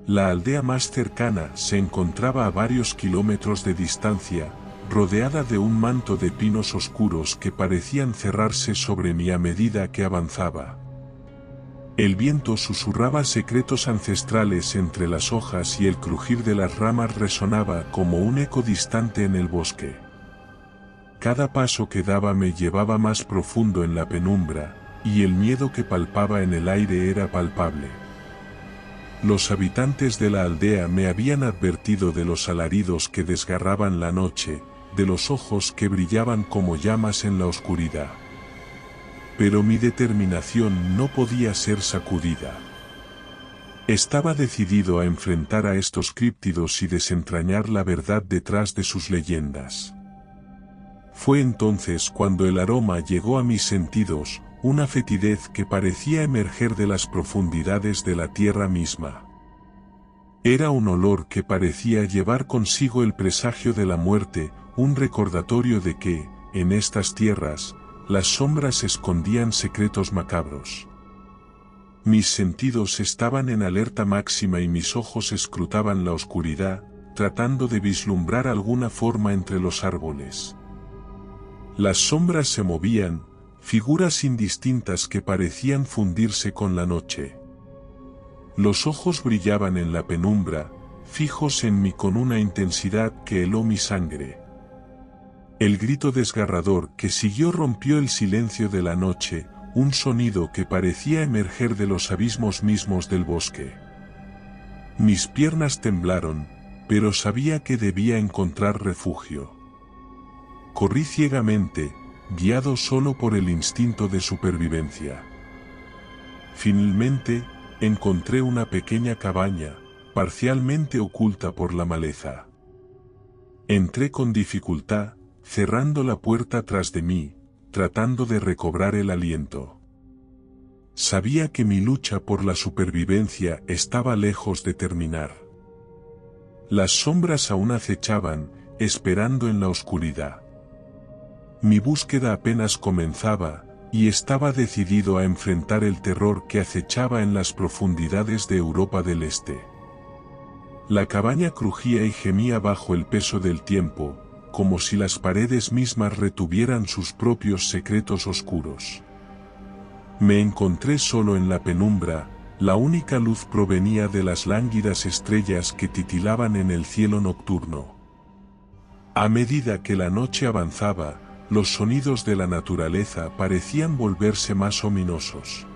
La aldea más cercana se encontraba a varios kilómetros de distancia, rodeada de un manto de pinos oscuros que parecían cerrarse sobre mí a medida que avanzaba. El viento susurraba secretos ancestrales entre las hojas y el crujir de las ramas resonaba como un eco distante en el bosque. Cada paso que daba me llevaba más profundo en la penumbra, y el miedo que palpaba en el aire era palpable. Los habitantes de la aldea me habían advertido de los alaridos que desgarraban la noche, de los ojos que brillaban como llamas en la oscuridad. Pero mi determinación no podía ser sacudida. Estaba decidido a enfrentar a estos críptidos y desentrañar la verdad detrás de sus leyendas. Fue entonces cuando el aroma llegó a mis sentidos, una fetidez que parecía emerger de las profundidades de la tierra misma. Era un olor que parecía llevar consigo el presagio de la muerte, un recordatorio de que, en estas tierras, las sombras escondían secretos macabros. Mis sentidos estaban en alerta máxima y mis ojos escrutaban la oscuridad, tratando de vislumbrar alguna forma entre los árboles. Las sombras se movían, figuras indistintas que parecían fundirse con la noche. Los ojos brillaban en la penumbra, fijos en mí con una intensidad que heló mi sangre. El grito desgarrador que siguió rompió el silencio de la noche, un sonido que parecía emerger de los abismos mismos del bosque. Mis piernas temblaron, pero sabía que debía encontrar refugio. Corrí ciegamente, guiado solo por el instinto de supervivencia. Finalmente, encontré una pequeña cabaña, parcialmente oculta por la maleza. Entré con dificultad, cerrando la puerta tras de mí, tratando de recobrar el aliento. Sabía que mi lucha por la supervivencia estaba lejos de terminar. Las sombras aún acechaban, esperando en la oscuridad. Mi búsqueda apenas comenzaba, y estaba decidido a enfrentar el terror que acechaba en las profundidades de Europa del Este. La cabaña crujía y gemía bajo el peso del tiempo, como si las paredes mismas retuvieran sus propios secretos oscuros. Me encontré solo en la penumbra, la única luz provenía de las lánguidas estrellas que titilaban en el cielo nocturno. A medida que la noche avanzaba, los sonidos de la naturaleza parecían volverse más ominosos.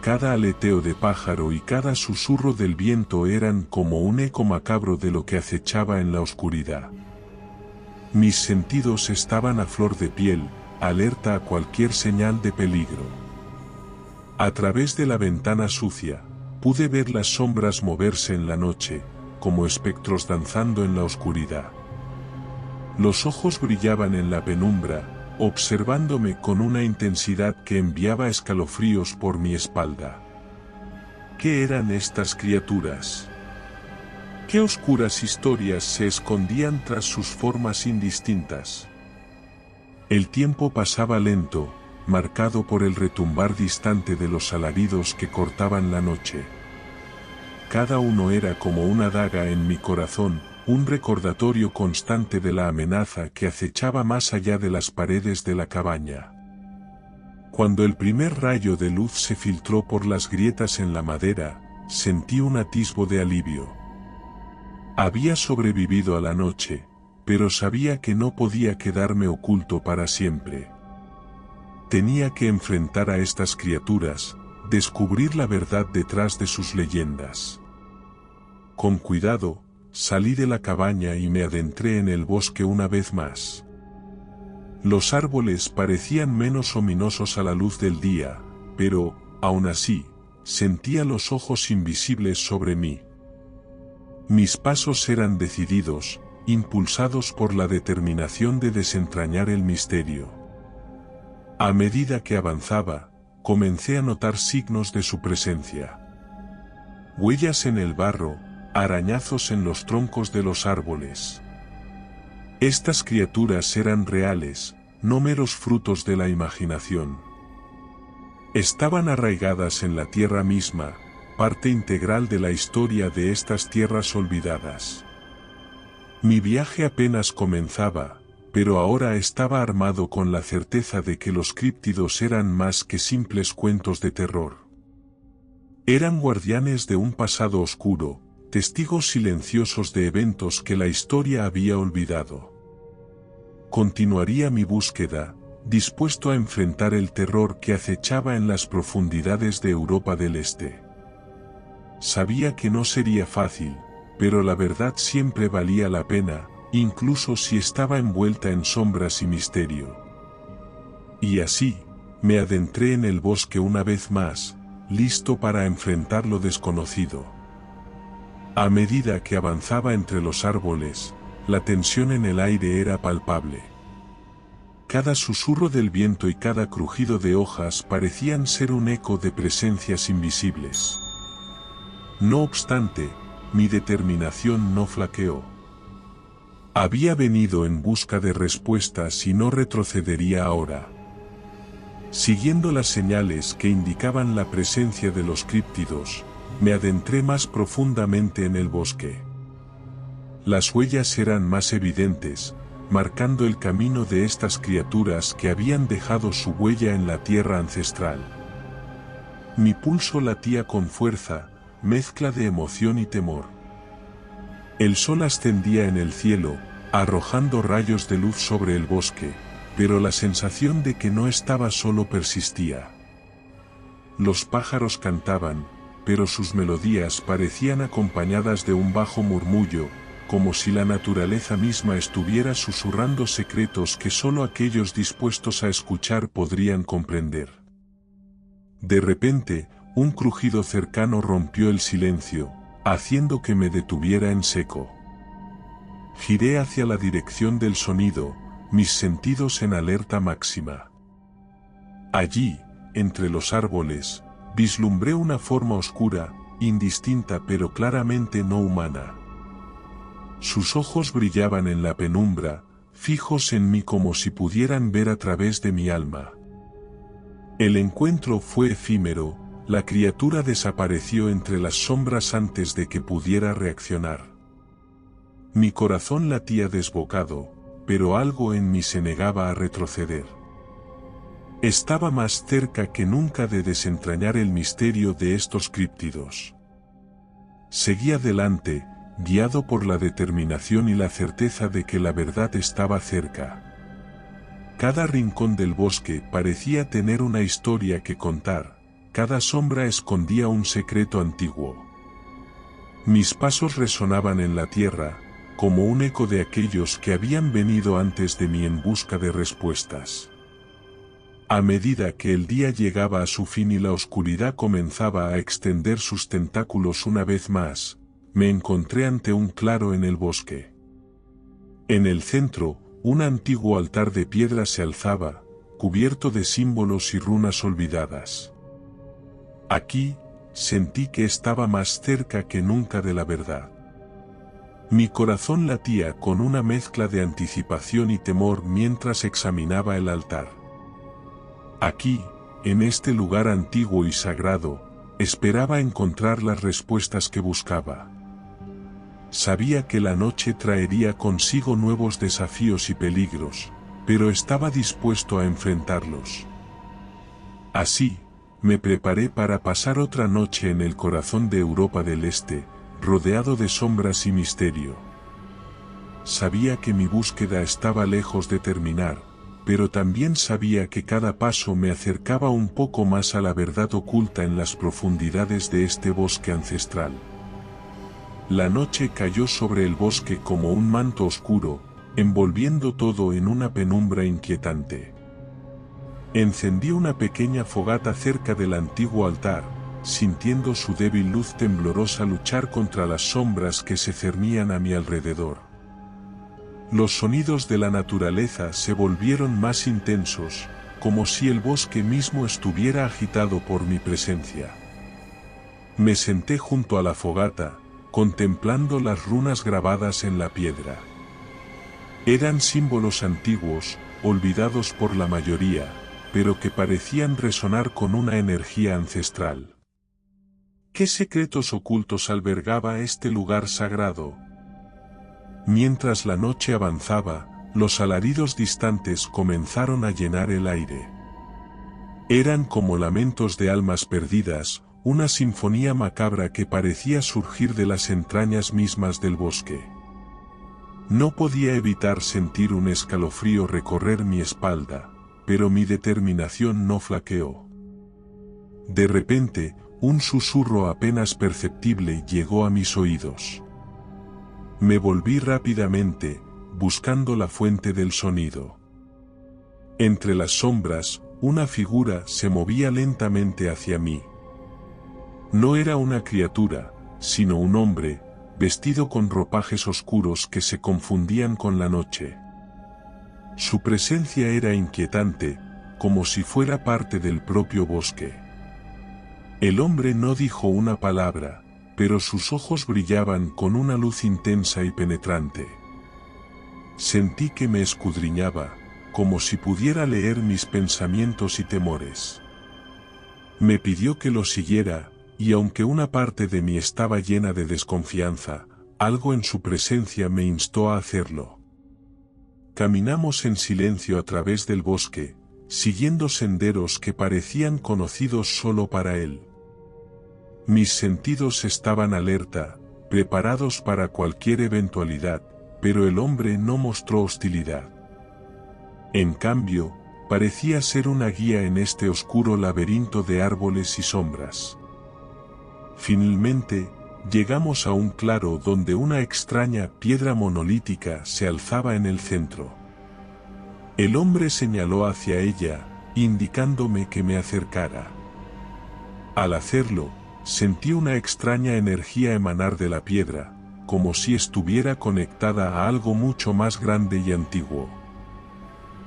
Cada aleteo de pájaro y cada susurro del viento eran como un eco macabro de lo que acechaba en la oscuridad. Mis sentidos estaban a flor de piel, alerta a cualquier señal de peligro. A través de la ventana sucia, pude ver las sombras moverse en la noche, como espectros danzando en la oscuridad. Los ojos brillaban en la penumbra, observándome con una intensidad que enviaba escalofríos por mi espalda. ¿Qué eran estas criaturas? ¿Qué oscuras historias se escondían tras sus formas indistintas? El tiempo pasaba lento, marcado por el retumbar distante de los alaridos que cortaban la noche. Cada uno era como una daga en mi corazón, un recordatorio constante de la amenaza que acechaba más allá de las paredes de la cabaña. Cuando el primer rayo de luz se filtró por las grietas en la madera, sentí un atisbo de alivio. Había sobrevivido a la noche, pero sabía que no podía quedarme oculto para siempre. Tenía que enfrentar a estas criaturas, descubrir la verdad detrás de sus leyendas. Con cuidado, salí de la cabaña y me adentré en el bosque una vez más. Los árboles parecían menos ominosos a la luz del día, pero, aún así, sentía los ojos invisibles sobre mí. Mis pasos eran decididos, impulsados por la determinación de desentrañar el misterio. A medida que avanzaba, comencé a notar signos de su presencia. Huellas en el barro, arañazos en los troncos de los árboles. Estas criaturas eran reales, no meros frutos de la imaginación. Estaban arraigadas en la tierra misma, parte integral de la historia de estas tierras olvidadas. Mi viaje apenas comenzaba, pero ahora estaba armado con la certeza de que los críptidos eran más que simples cuentos de terror. Eran guardianes de un pasado oscuro, testigos silenciosos de eventos que la historia había olvidado. Continuaría mi búsqueda, dispuesto a enfrentar el terror que acechaba en las profundidades de Europa del Este. Sabía que no sería fácil, pero la verdad siempre valía la pena, incluso si estaba envuelta en sombras y misterio. Y así, me adentré en el bosque una vez más, listo para enfrentar lo desconocido. A medida que avanzaba entre los árboles, la tensión en el aire era palpable. Cada susurro del viento y cada crujido de hojas parecían ser un eco de presencias invisibles. No obstante, mi determinación no flaqueó. Había venido en busca de respuestas y no retrocedería ahora. Siguiendo las señales que indicaban la presencia de los críptidos, me adentré más profundamente en el bosque. Las huellas eran más evidentes, marcando el camino de estas criaturas que habían dejado su huella en la tierra ancestral. Mi pulso latía con fuerza, mezcla de emoción y temor. El sol ascendía en el cielo, arrojando rayos de luz sobre el bosque, pero la sensación de que no estaba solo persistía. Los pájaros cantaban, pero sus melodías parecían acompañadas de un bajo murmullo, como si la naturaleza misma estuviera susurrando secretos que solo aquellos dispuestos a escuchar podrían comprender. De repente, un crujido cercano rompió el silencio, haciendo que me detuviera en seco. Giré hacia la dirección del sonido, mis sentidos en alerta máxima. Allí, entre los árboles, vislumbré una forma oscura, indistinta pero claramente no humana. Sus ojos brillaban en la penumbra, fijos en mí como si pudieran ver a través de mi alma. El encuentro fue efímero, la criatura desapareció entre las sombras antes de que pudiera reaccionar. Mi corazón latía desbocado, pero algo en mí se negaba a retroceder. Estaba más cerca que nunca de desentrañar el misterio de estos críptidos. Seguí adelante, guiado por la determinación y la certeza de que la verdad estaba cerca. Cada rincón del bosque parecía tener una historia que contar, cada sombra escondía un secreto antiguo. Mis pasos resonaban en la tierra, como un eco de aquellos que habían venido antes de mí en busca de respuestas. A medida que el día llegaba a su fin y la oscuridad comenzaba a extender sus tentáculos una vez más, me encontré ante un claro en el bosque. En el centro, un antiguo altar de piedra se alzaba, cubierto de símbolos y runas olvidadas. Aquí, sentí que estaba más cerca que nunca de la verdad. Mi corazón latía con una mezcla de anticipación y temor mientras examinaba el altar. Aquí, en este lugar antiguo y sagrado, esperaba encontrar las respuestas que buscaba. Sabía que la noche traería consigo nuevos desafíos y peligros, pero estaba dispuesto a enfrentarlos. Así, me preparé para pasar otra noche en el corazón de Europa del Este, rodeado de sombras y misterio. Sabía que mi búsqueda estaba lejos de terminar, pero también sabía que cada paso me acercaba un poco más a la verdad oculta en las profundidades de este bosque ancestral. La noche cayó sobre el bosque como un manto oscuro, envolviendo todo en una penumbra inquietante. Encendí una pequeña fogata cerca del antiguo altar, sintiendo su débil luz temblorosa luchar contra las sombras que se cernían a mi alrededor. Los sonidos de la naturaleza se volvieron más intensos, como si el bosque mismo estuviera agitado por mi presencia. Me senté junto a la fogata, contemplando las runas grabadas en la piedra. Eran símbolos antiguos, olvidados por la mayoría, pero que parecían resonar con una energía ancestral. ¿Qué secretos ocultos albergaba este lugar sagrado? Mientras la noche avanzaba, los alaridos distantes comenzaron a llenar el aire. Eran como lamentos de almas perdidas, una sinfonía macabra que parecía surgir de las entrañas mismas del bosque. No podía evitar sentir un escalofrío recorrer mi espalda, pero mi determinación no flaqueó. De repente, un susurro apenas perceptible llegó a mis oídos. Me volví rápidamente, buscando la fuente del sonido. Entre las sombras, una figura se movía lentamente hacia mí. No era una criatura, sino un hombre, vestido con ropajes oscuros que se confundían con la noche. Su presencia era inquietante, como si fuera parte del propio bosque. El hombre no dijo una palabra, pero sus ojos brillaban con una luz intensa y penetrante. Sentí que me escudriñaba, como si pudiera leer mis pensamientos y temores. Me pidió que lo siguiera, y aunque una parte de mí estaba llena de desconfianza, algo en su presencia me instó a hacerlo. Caminamos en silencio a través del bosque, siguiendo senderos que parecían conocidos solo para él. Mis sentidos estaban alerta, preparados para cualquier eventualidad, pero el hombre no mostró hostilidad. En cambio, parecía ser una guía en este oscuro laberinto de árboles y sombras. Finalmente, llegamos a un claro donde una extraña piedra monolítica se alzaba en el centro. El hombre señaló hacia ella, indicándome que me acercara. Al hacerlo, sentí una extraña energía emanar de la piedra, como si estuviera conectada a algo mucho más grande y antiguo.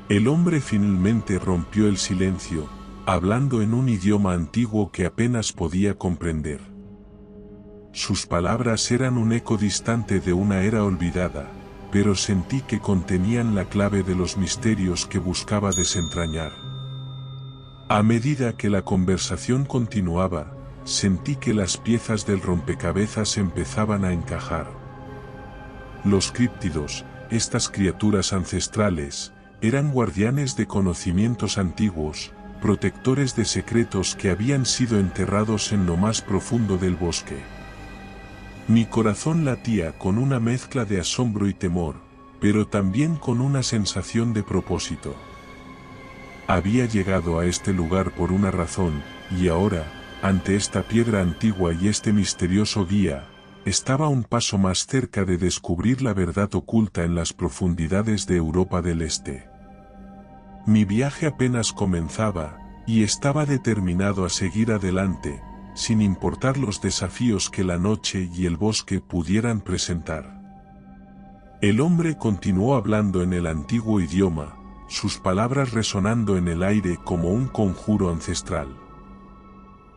El hombre finalmente rompió el silencio, hablando en un idioma antiguo que apenas podía comprender. Sus palabras eran un eco distante de una era olvidada, pero sentí que contenían la clave de los misterios que buscaba desentrañar. A medida que la conversación continuaba, sentí que las piezas del rompecabezas empezaban a encajar. Los críptidos, estas criaturas ancestrales, eran guardianes de conocimientos antiguos, protectores de secretos que habían sido enterrados en lo más profundo del bosque. Mi corazón latía con una mezcla de asombro y temor, pero también con una sensación de propósito. Había llegado a este lugar por una razón, y ahora, ante esta piedra antigua y este misterioso guía, estaba un paso más cerca de descubrir la verdad oculta en las profundidades de Europa del Este. Mi viaje apenas comenzaba, y estaba determinado a seguir adelante, sin importar los desafíos que la noche y el bosque pudieran presentar. El hombre continuó hablando en el antiguo idioma, sus palabras resonando en el aire como un conjuro ancestral.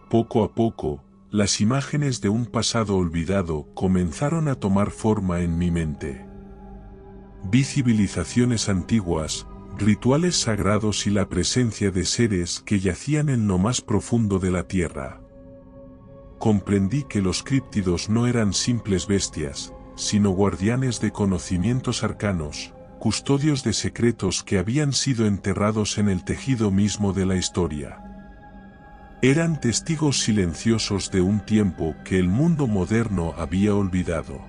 Poco a poco, las imágenes de un pasado olvidado comenzaron a tomar forma en mi mente. Vi civilizaciones antiguas, rituales sagrados y la presencia de seres que yacían en lo más profundo de la tierra. Comprendí que los críptidos no eran simples bestias, sino guardianes de conocimientos arcanos, custodios de secretos que habían sido enterrados en el tejido mismo de la historia. Eran testigos silenciosos de un tiempo que el mundo moderno había olvidado.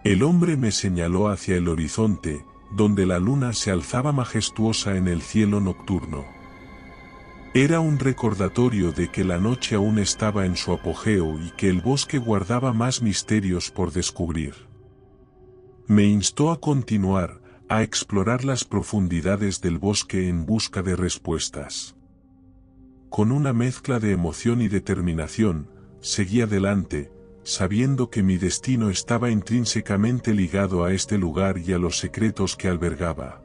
El hombre me señaló hacia el horizonte, donde la luna se alzaba majestuosa en el cielo nocturno. Era un recordatorio de que la noche aún estaba en su apogeo y que el bosque guardaba más misterios por descubrir. Me instó a continuar, a explorar las profundidades del bosque en busca de respuestas. Con una mezcla de emoción y determinación, seguí adelante, sabiendo que mi destino estaba intrínsecamente ligado a este lugar y a los secretos que albergaba.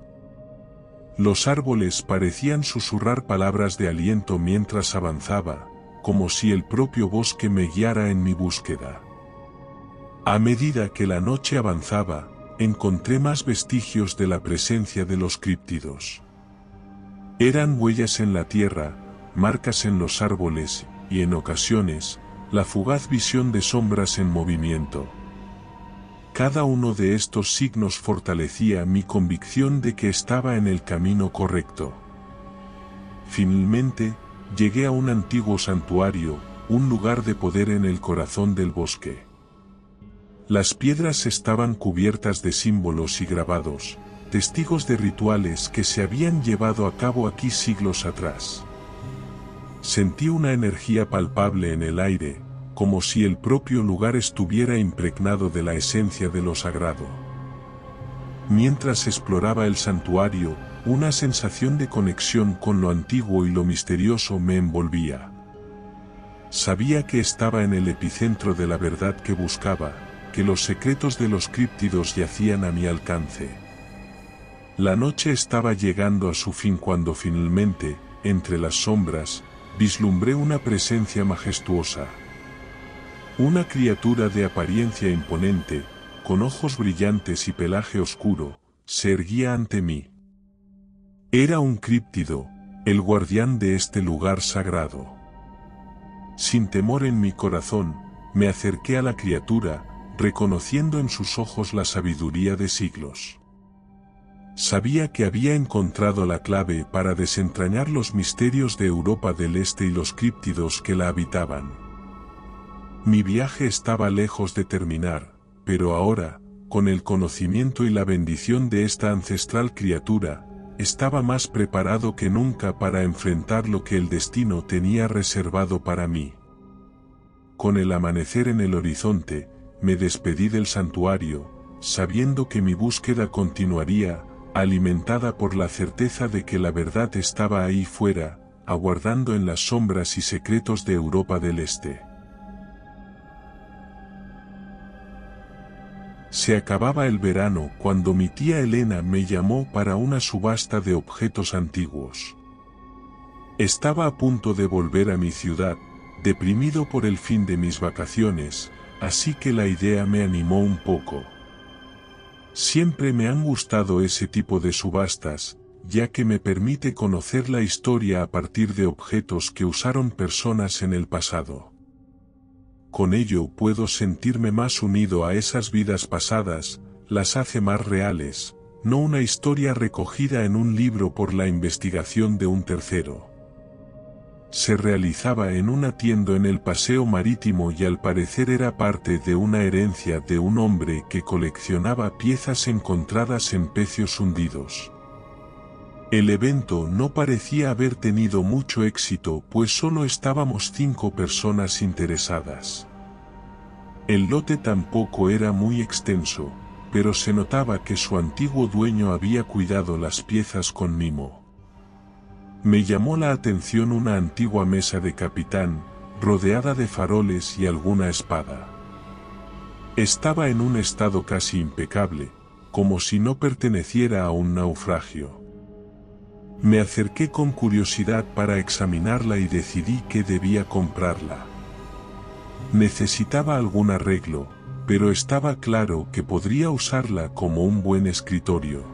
Los árboles parecían susurrar palabras de aliento mientras avanzaba, como si el propio bosque me guiara en mi búsqueda. A medida que la noche avanzaba, encontré más vestigios de la presencia de los críptidos. Eran huellas en la tierra, marcas en los árboles, y en ocasiones, la fugaz visión de sombras en movimiento. Cada uno de estos signos fortalecía mi convicción de que estaba en el camino correcto. Finalmente, llegué a un antiguo santuario, un lugar de poder en el corazón del bosque. Las piedras estaban cubiertas de símbolos y grabados, testigos de rituales que se habían llevado a cabo aquí siglos atrás. Sentí una energía palpable en el aire, como si el propio lugar estuviera impregnado de la esencia de lo sagrado. Mientras exploraba el santuario, una sensación de conexión con lo antiguo y lo misterioso me envolvía. Sabía que estaba en el epicentro de la verdad que buscaba, que los secretos de los críptidos yacían a mi alcance. La noche estaba llegando a su fin cuando finalmente, entre las sombras, vislumbré una presencia majestuosa. Una criatura de apariencia imponente, con ojos brillantes y pelaje oscuro, se erguía ante mí. Era un críptido, el guardián de este lugar sagrado. Sin temor en mi corazón, me acerqué a la criatura, reconociendo en sus ojos la sabiduría de siglos. Sabía que había encontrado la clave para desentrañar los misterios de Europa del Este y los críptidos que la habitaban. Mi viaje estaba lejos de terminar, pero ahora, con el conocimiento y la bendición de esta ancestral criatura, estaba más preparado que nunca para enfrentar lo que el destino tenía reservado para mí. Con el amanecer en el horizonte, me despedí del santuario, sabiendo que mi búsqueda continuaría, alimentada por la certeza de que la verdad estaba ahí fuera, aguardando en las sombras y secretos de Europa del Este. Se acababa el verano cuando mi tía Elena me llamó para una subasta de objetos antiguos. Estaba a punto de volver a mi ciudad, deprimido por el fin de mis vacaciones, así que la idea me animó un poco. Siempre me han gustado ese tipo de subastas, ya que me permite conocer la historia a partir de objetos que usaron personas en el pasado. Con ello puedo sentirme más unido a esas vidas pasadas, las hace más reales, no una historia recogida en un libro por la investigación de un tercero. Se realizaba en una tienda en el paseo marítimo y al parecer era parte de una herencia de un hombre que coleccionaba piezas encontradas en pecios hundidos. El evento no parecía haber tenido mucho éxito pues solo estábamos 5 personas interesadas. El lote tampoco era muy extenso, pero se notaba que su antiguo dueño había cuidado las piezas con mimo. Me llamó la atención una antigua mesa de capitán, rodeada de faroles y alguna espada. Estaba en un estado casi impecable, como si no perteneciera a un naufragio. Me acerqué con curiosidad para examinarla y decidí que debía comprarla. Necesitaba algún arreglo, pero estaba claro que podría usarla como un buen escritorio.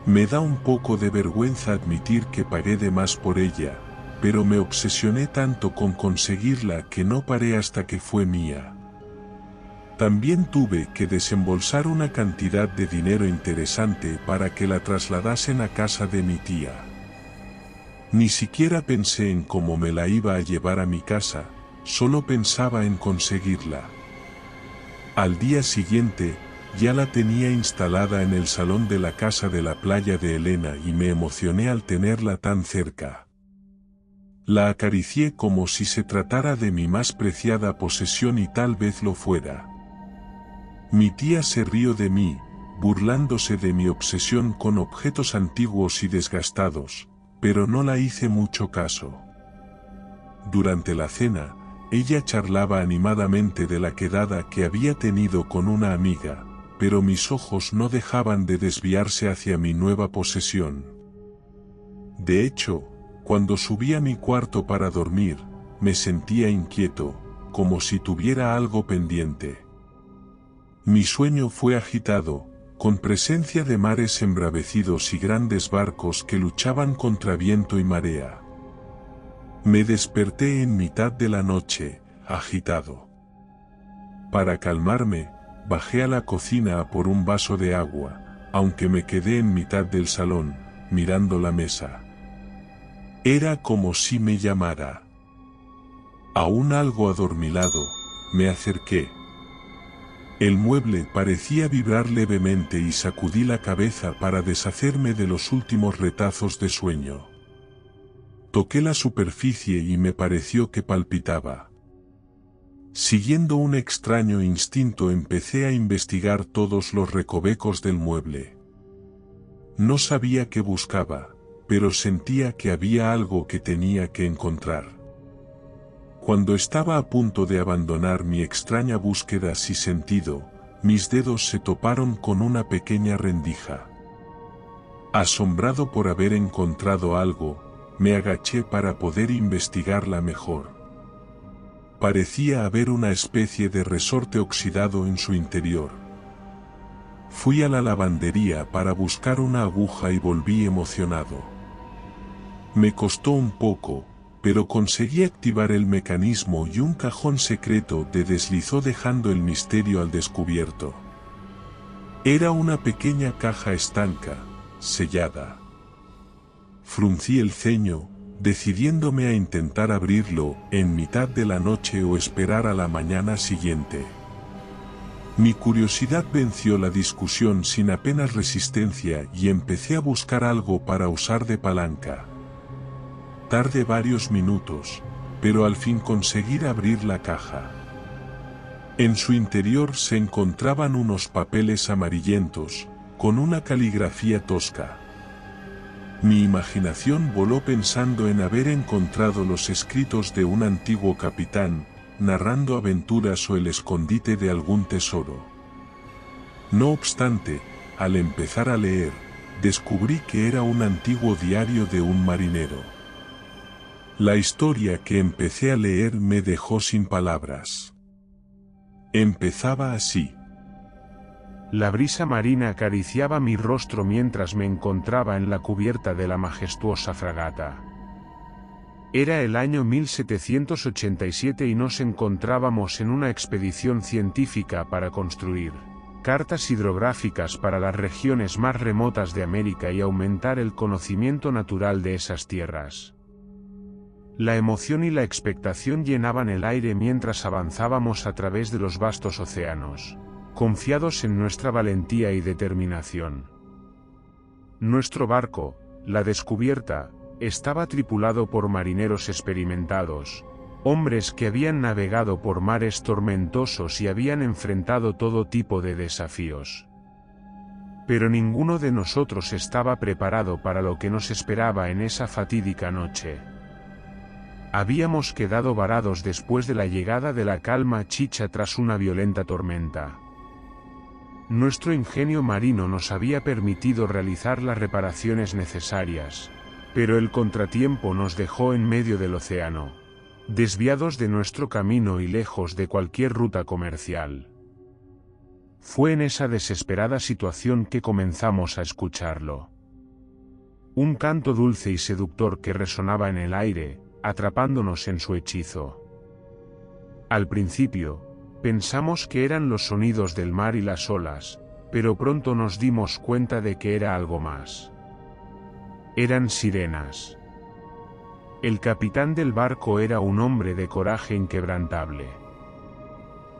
Me da un poco de vergüenza admitir que pagué de más por ella, pero me obsesioné tanto con conseguirla que no paré hasta que fue mía. También tuve que desembolsar una cantidad de dinero interesante para que la trasladasen a casa de mi tía. Ni siquiera pensé en cómo me la iba a llevar a mi casa, solo pensaba en conseguirla. Al día siguiente, ya la tenía instalada en el salón de la casa de la playa de Elena y me emocioné al tenerla tan cerca. La acaricié como si se tratara de mi más preciada posesión y tal vez lo fuera. Mi tía se rió de mí, burlándose de mi obsesión con objetos antiguos y desgastados, pero no la hice mucho caso. Durante la cena, ella charlaba animadamente de la quedada que había tenido con una amiga, pero mis ojos no dejaban de desviarse hacia mi nueva posesión. De hecho, cuando subí a mi cuarto para dormir, me sentía inquieto, como si tuviera algo pendiente. Mi sueño fue agitado, con presencia de mares embravecidos y grandes barcos que luchaban contra viento y marea. Me desperté en mitad de la noche, agitado. Para calmarme, bajé a la cocina a por un vaso de agua, aunque me quedé en mitad del salón, mirando la mesa. Era como si me llamara. Aún algo adormilado, me acerqué. El mueble parecía vibrar levemente y sacudí la cabeza para deshacerme de los últimos retazos de sueño. Toqué la superficie y me pareció que palpitaba. Siguiendo un extraño instinto empecé a investigar todos los recovecos del mueble. No sabía qué buscaba, pero sentía que había algo que tenía que encontrar. Cuando estaba a punto de abandonar mi extraña búsqueda sin sentido, mis dedos se toparon con una pequeña rendija. Asombrado por haber encontrado algo, me agaché para poder investigarla mejor. Parecía haber una especie de resorte oxidado en su interior. Fui a la lavandería para buscar una aguja y volví emocionado. Me costó un poco, pero conseguí activar el mecanismo y un cajón secreto se deslizó dejando el misterio al descubierto. Era una pequeña caja estanca, sellada. Fruncí el ceño, decidiéndome a intentar abrirlo en mitad de la noche o esperar a la mañana siguiente. Mi curiosidad venció la discusión sin apenas resistencia y empecé a buscar algo para usar de palanca. Tardé varios minutos, pero al fin conseguí abrir la caja. En su interior se encontraban unos papeles amarillentos, con una caligrafía tosca. Mi imaginación voló pensando en haber encontrado los escritos de un antiguo capitán, narrando aventuras o el escondite de algún tesoro. No obstante, al empezar a leer, descubrí que era un antiguo diario de un marinero. La historia que empecé a leer me dejó sin palabras. Empezaba así. La brisa marina acariciaba mi rostro mientras me encontraba en la cubierta de la majestuosa fragata. Era el año 1787 y nos encontrábamos en una expedición científica para construir cartas hidrográficas para las regiones más remotas de América y aumentar el conocimiento natural de esas tierras. La emoción y la expectación llenaban el aire mientras avanzábamos a través de los vastos océanos, confiados en nuestra valentía y determinación. Nuestro barco, la Descubierta, estaba tripulado por marineros experimentados, hombres que habían navegado por mares tormentosos y habían enfrentado todo tipo de desafíos. Pero ninguno de nosotros estaba preparado para lo que nos esperaba en esa fatídica noche. Habíamos quedado varados después de la llegada de la calma chicha tras una violenta tormenta. Nuestro ingenio marino nos había permitido realizar las reparaciones necesarias, pero el contratiempo nos dejó en medio del océano. desviados de nuestro camino y lejos de cualquier ruta comercial. Fue en esa desesperada situación que comenzamos a escucharlo. Un canto dulce y seductor que resonaba en el aire, atrapándonos en su hechizo. Al principio, pensamos que eran los sonidos del mar y las olas, pero pronto nos dimos cuenta de que era algo más. Eran sirenas. El capitán del barco era un hombre de coraje inquebrantable.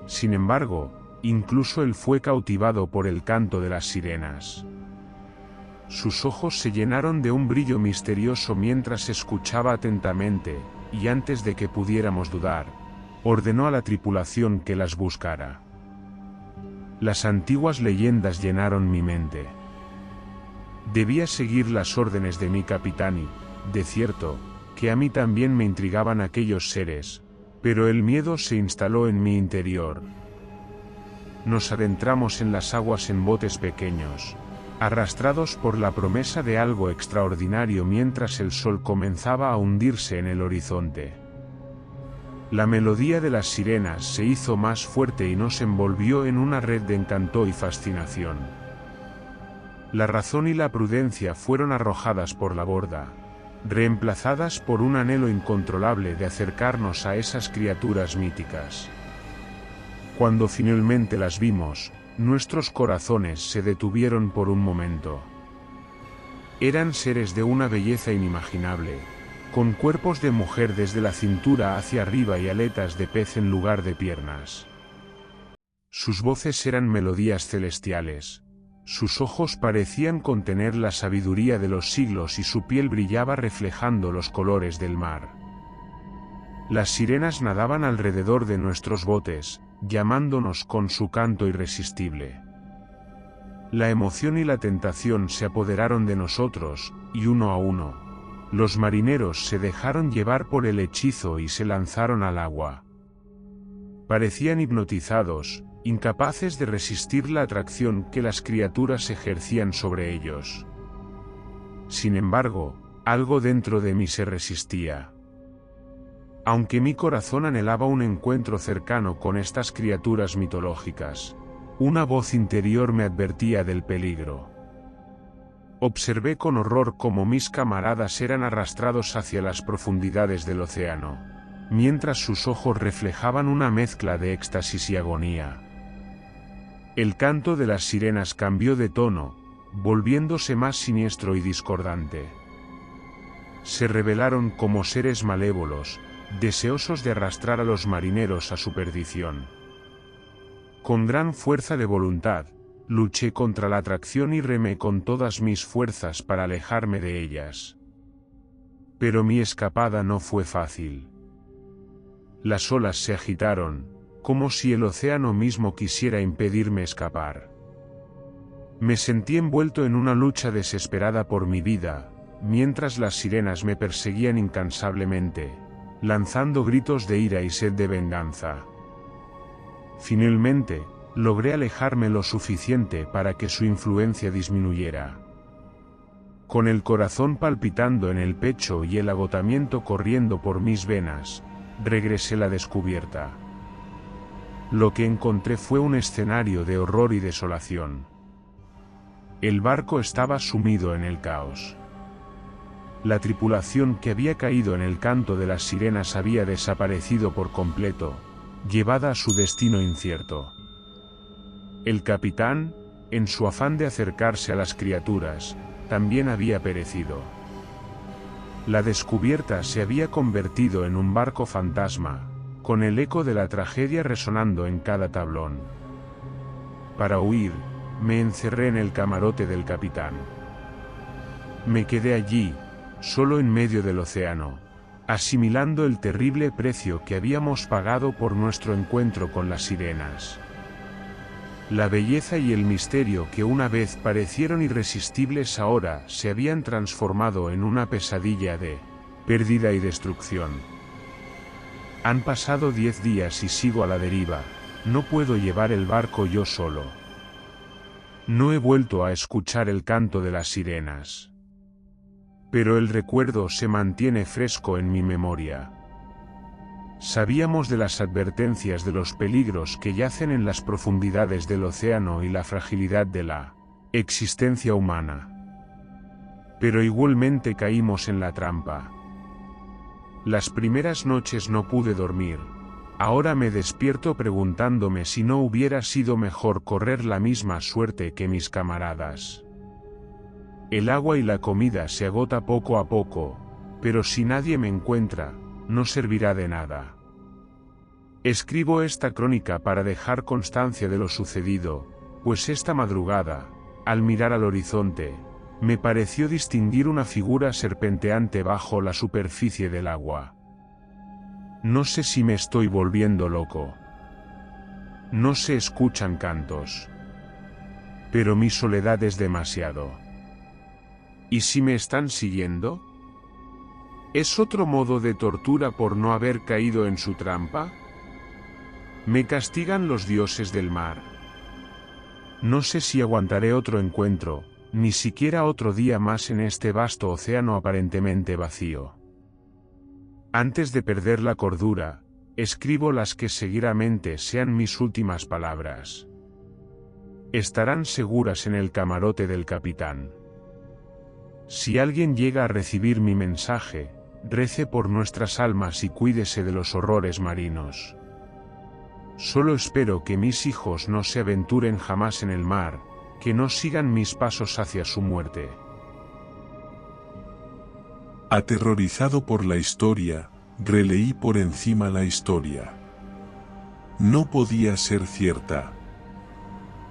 Sin embargo, incluso él fue cautivado por el canto de las sirenas. Sus ojos se llenaron de un brillo misterioso mientras escuchaba atentamente, y antes de que pudiéramos dudar, ordenó a la tripulación que las buscara. Las antiguas leyendas llenaron mi mente. Debía seguir las órdenes de mi capitán y, de cierto, que a mí también me intrigaban aquellos seres, pero el miedo se instaló en mi interior. Nos adentramos en las aguas en botes pequeños, arrastrados por la promesa de algo extraordinario mientras el sol comenzaba a hundirse en el horizonte. La melodía de las sirenas se hizo más fuerte y nos envolvió en una red de encanto y fascinación. La razón y la prudencia fueron arrojadas por la borda, reemplazadas por un anhelo incontrolable de acercarnos a esas criaturas míticas. Cuando finalmente las vimos, nuestros corazones se detuvieron por un momento. Eran seres de una belleza inimaginable, con cuerpos de mujer desde la cintura hacia arriba y aletas de pez en lugar de piernas. Sus voces eran melodías celestiales. Sus ojos parecían contener la sabiduría de los siglos y su piel brillaba reflejando los colores del mar. Las sirenas nadaban alrededor de nuestros botes, llamándonos con su canto irresistible. La emoción y la tentación se apoderaron de nosotros, y uno a uno, los marineros se dejaron llevar por el hechizo y se lanzaron al agua. Parecían hipnotizados, incapaces de resistir la atracción que las criaturas ejercían sobre ellos. Sin embargo, algo dentro de mí se resistía. Aunque mi corazón anhelaba un encuentro cercano con estas criaturas mitológicas, una voz interior me advertía del peligro. Observé con horror cómo mis camaradas eran arrastrados hacia las profundidades del océano, mientras sus ojos reflejaban una mezcla de éxtasis y agonía. El canto de las sirenas cambió de tono, volviéndose más siniestro y discordante. Se revelaron como seres malévolos, deseosos de arrastrar a los marineros a su perdición. Con gran fuerza de voluntad, luché contra la atracción y remé con todas mis fuerzas para alejarme de ellas. Pero mi escapada no fue fácil. Las olas se agitaron, como si el océano mismo quisiera impedirme escapar. Me sentí envuelto en una lucha desesperada por mi vida, mientras las sirenas me perseguían incansablemente, lanzando gritos de ira y sed de venganza. Finalmente, logré alejarme lo suficiente para que su influencia disminuyera. Con el corazón palpitando en el pecho y el agotamiento corriendo por mis venas, regresé a la descubierta. Lo que encontré fue un escenario de horror y desolación. El barco estaba sumido en el caos. La tripulación que había caído en el canto de las sirenas había desaparecido por completo, llevada a su destino incierto. El capitán, en su afán de acercarse a las criaturas, también había perecido. La descubierta se había convertido en un barco fantasma, con el eco de la tragedia resonando en cada tablón. Para huir, me encerré en el camarote del capitán. Me quedé allí, solo en medio del océano, asimilando el terrible precio que habíamos pagado por nuestro encuentro con las sirenas. La belleza y el misterio que una vez parecieron irresistibles ahora se habían transformado en una pesadilla de pérdida y destrucción. Han pasado 10 días y sigo a la deriva, no puedo llevar el barco yo solo. No he vuelto a escuchar el canto de las sirenas. Pero el recuerdo se mantiene fresco en mi memoria. Sabíamos de las advertencias de los peligros que yacen en las profundidades del océano y la fragilidad de la existencia humana. Pero igualmente caímos en la trampa. Las primeras noches no pude dormir. Ahora me despierto preguntándome si no hubiera sido mejor correr la misma suerte que mis camaradas. El agua y la comida se agota poco a poco, pero si nadie me encuentra, no servirá de nada. Escribo esta crónica para dejar constancia de lo sucedido, pues esta madrugada, al mirar al horizonte, me pareció distinguir una figura serpenteante bajo la superficie del agua. No sé si me estoy volviendo loco. No se escuchan cantos. Pero mi soledad es demasiado. ¿Y si me están siguiendo? ¿Es otro modo de tortura por no haber caído en su trampa? ¿Me castigan los dioses del mar? No sé si aguantaré otro encuentro, ni siquiera otro día más en este vasto océano aparentemente vacío. Antes de perder la cordura, escribo las que seguramente sean mis últimas palabras. Estarán seguras en el camarote del capitán. Si alguien llega a recibir mi mensaje, rece por nuestras almas y cuídese de los horrores marinos. Solo espero que mis hijos no se aventuren jamás en el mar, que no sigan mis pasos hacia su muerte. Aterrorizado por la historia, releí por encima la historia. No podía ser cierta.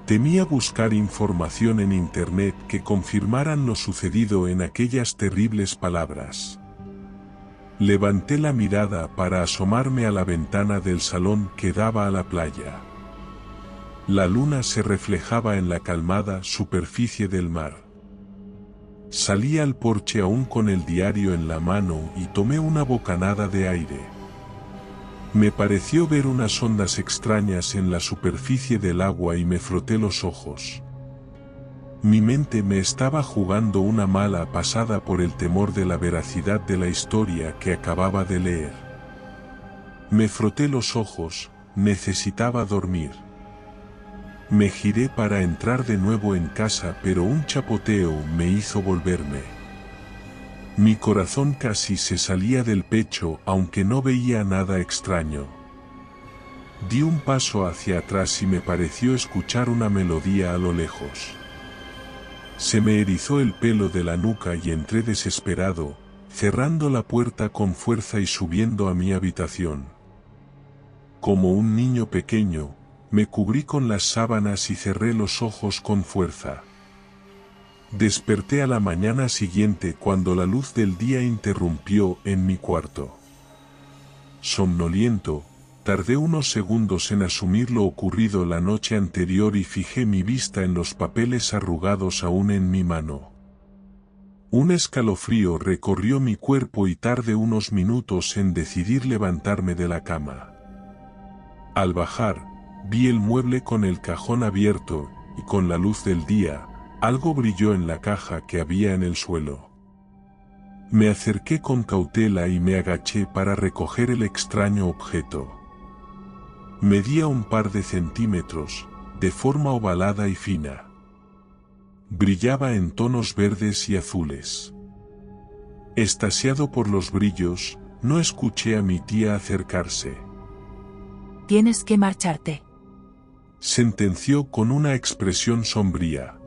Temía buscar información en internet que confirmaran lo sucedido en aquellas terribles palabras. Levanté la mirada para asomarme a la ventana del salón que daba a la playa. La luna se reflejaba en la calmada superficie del mar. Salí al porche aún con el diario en la mano y tomé una bocanada de aire. Me pareció ver unas ondas extrañas en la superficie del agua y me froté los ojos. Mi mente me estaba jugando una mala pasada por el temor de la veracidad de la historia que acababa de leer. Me froté los ojos, necesitaba dormir. Me giré para entrar de nuevo en casa, pero un chapoteo me hizo volverme. Mi corazón casi se salía del pecho, aunque no veía nada extraño. Di un paso hacia atrás y me pareció escuchar una melodía a lo lejos. Se me erizó el pelo de la nuca y entré desesperado, cerrando la puerta con fuerza y subiendo a mi habitación. Como un niño pequeño, me cubrí con las sábanas y cerré los ojos con fuerza. Desperté a la mañana siguiente cuando la luz del día interrumpió en mi cuarto. Somnoliento, tardé unos segundos en asumir lo ocurrido la noche anterior y fijé mi vista en los papeles arrugados aún en mi mano. Un escalofrío recorrió mi cuerpo y tardé unos minutos en decidir levantarme de la cama. Al bajar, vi el mueble con el cajón abierto, y con la luz del día, algo brilló en la caja que había en el suelo. Me acerqué con cautela y me agaché para recoger el extraño objeto. Medía un par de centímetros, de forma ovalada y fina. Brillaba en tonos verdes y azules. Extasiado por los brillos, no escuché a mi tía acercarse. Tienes que marcharte. Sentenció con una expresión sombría.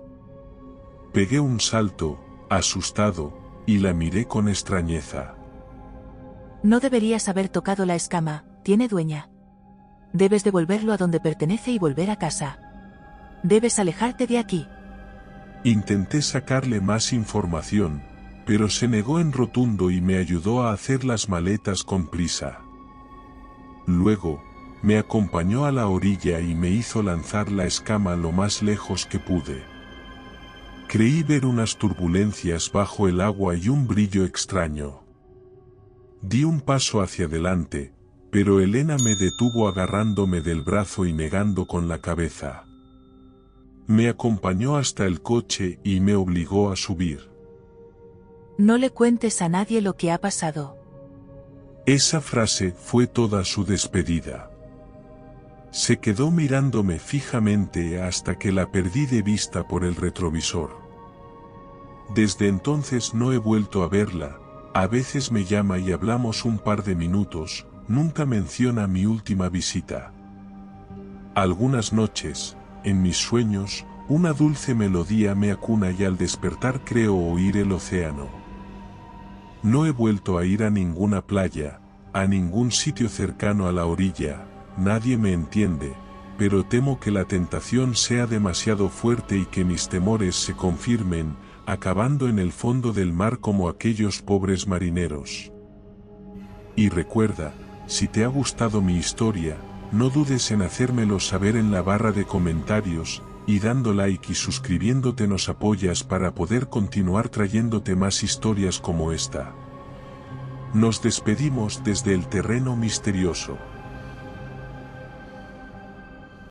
Pegué un salto, asustado, y la miré con extrañeza. No deberías haber tocado la escama, tiene dueña. Debes devolverlo a donde pertenece y volver a casa. Debes alejarte de aquí. Intenté sacarle más información, pero se negó en rotundo y me ayudó a hacer las maletas con prisa. Luego, me acompañó a la orilla y me hizo lanzar la escama lo más lejos que pude. Creí ver unas turbulencias bajo el agua y un brillo extraño. Di un paso hacia adelante, pero Elena me detuvo agarrándome del brazo y negando con la cabeza. Me acompañó hasta el coche y me obligó a subir. No le cuentes a nadie lo que ha pasado. Esa frase fue toda su despedida. Se quedó mirándome fijamente hasta que la perdí de vista por el retrovisor. Desde entonces no he vuelto a verla, a veces me llama y hablamos un par de minutos, nunca menciona mi última visita. Algunas noches, en mis sueños, una dulce melodía me acuna y al despertar creo oír el océano. No he vuelto a ir a ninguna playa, a ningún sitio cercano a la orilla, nadie me entiende, pero temo que la tentación sea demasiado fuerte y que mis temores se confirmen, acabando en el fondo del mar como aquellos pobres marineros. Y recuerda, si te ha gustado mi historia, no dudes en hacérmelo saber en la barra de comentarios, y dando like y suscribiéndote nos apoyas para poder continuar trayéndote más historias como esta. Nos despedimos desde el terreno misterioso.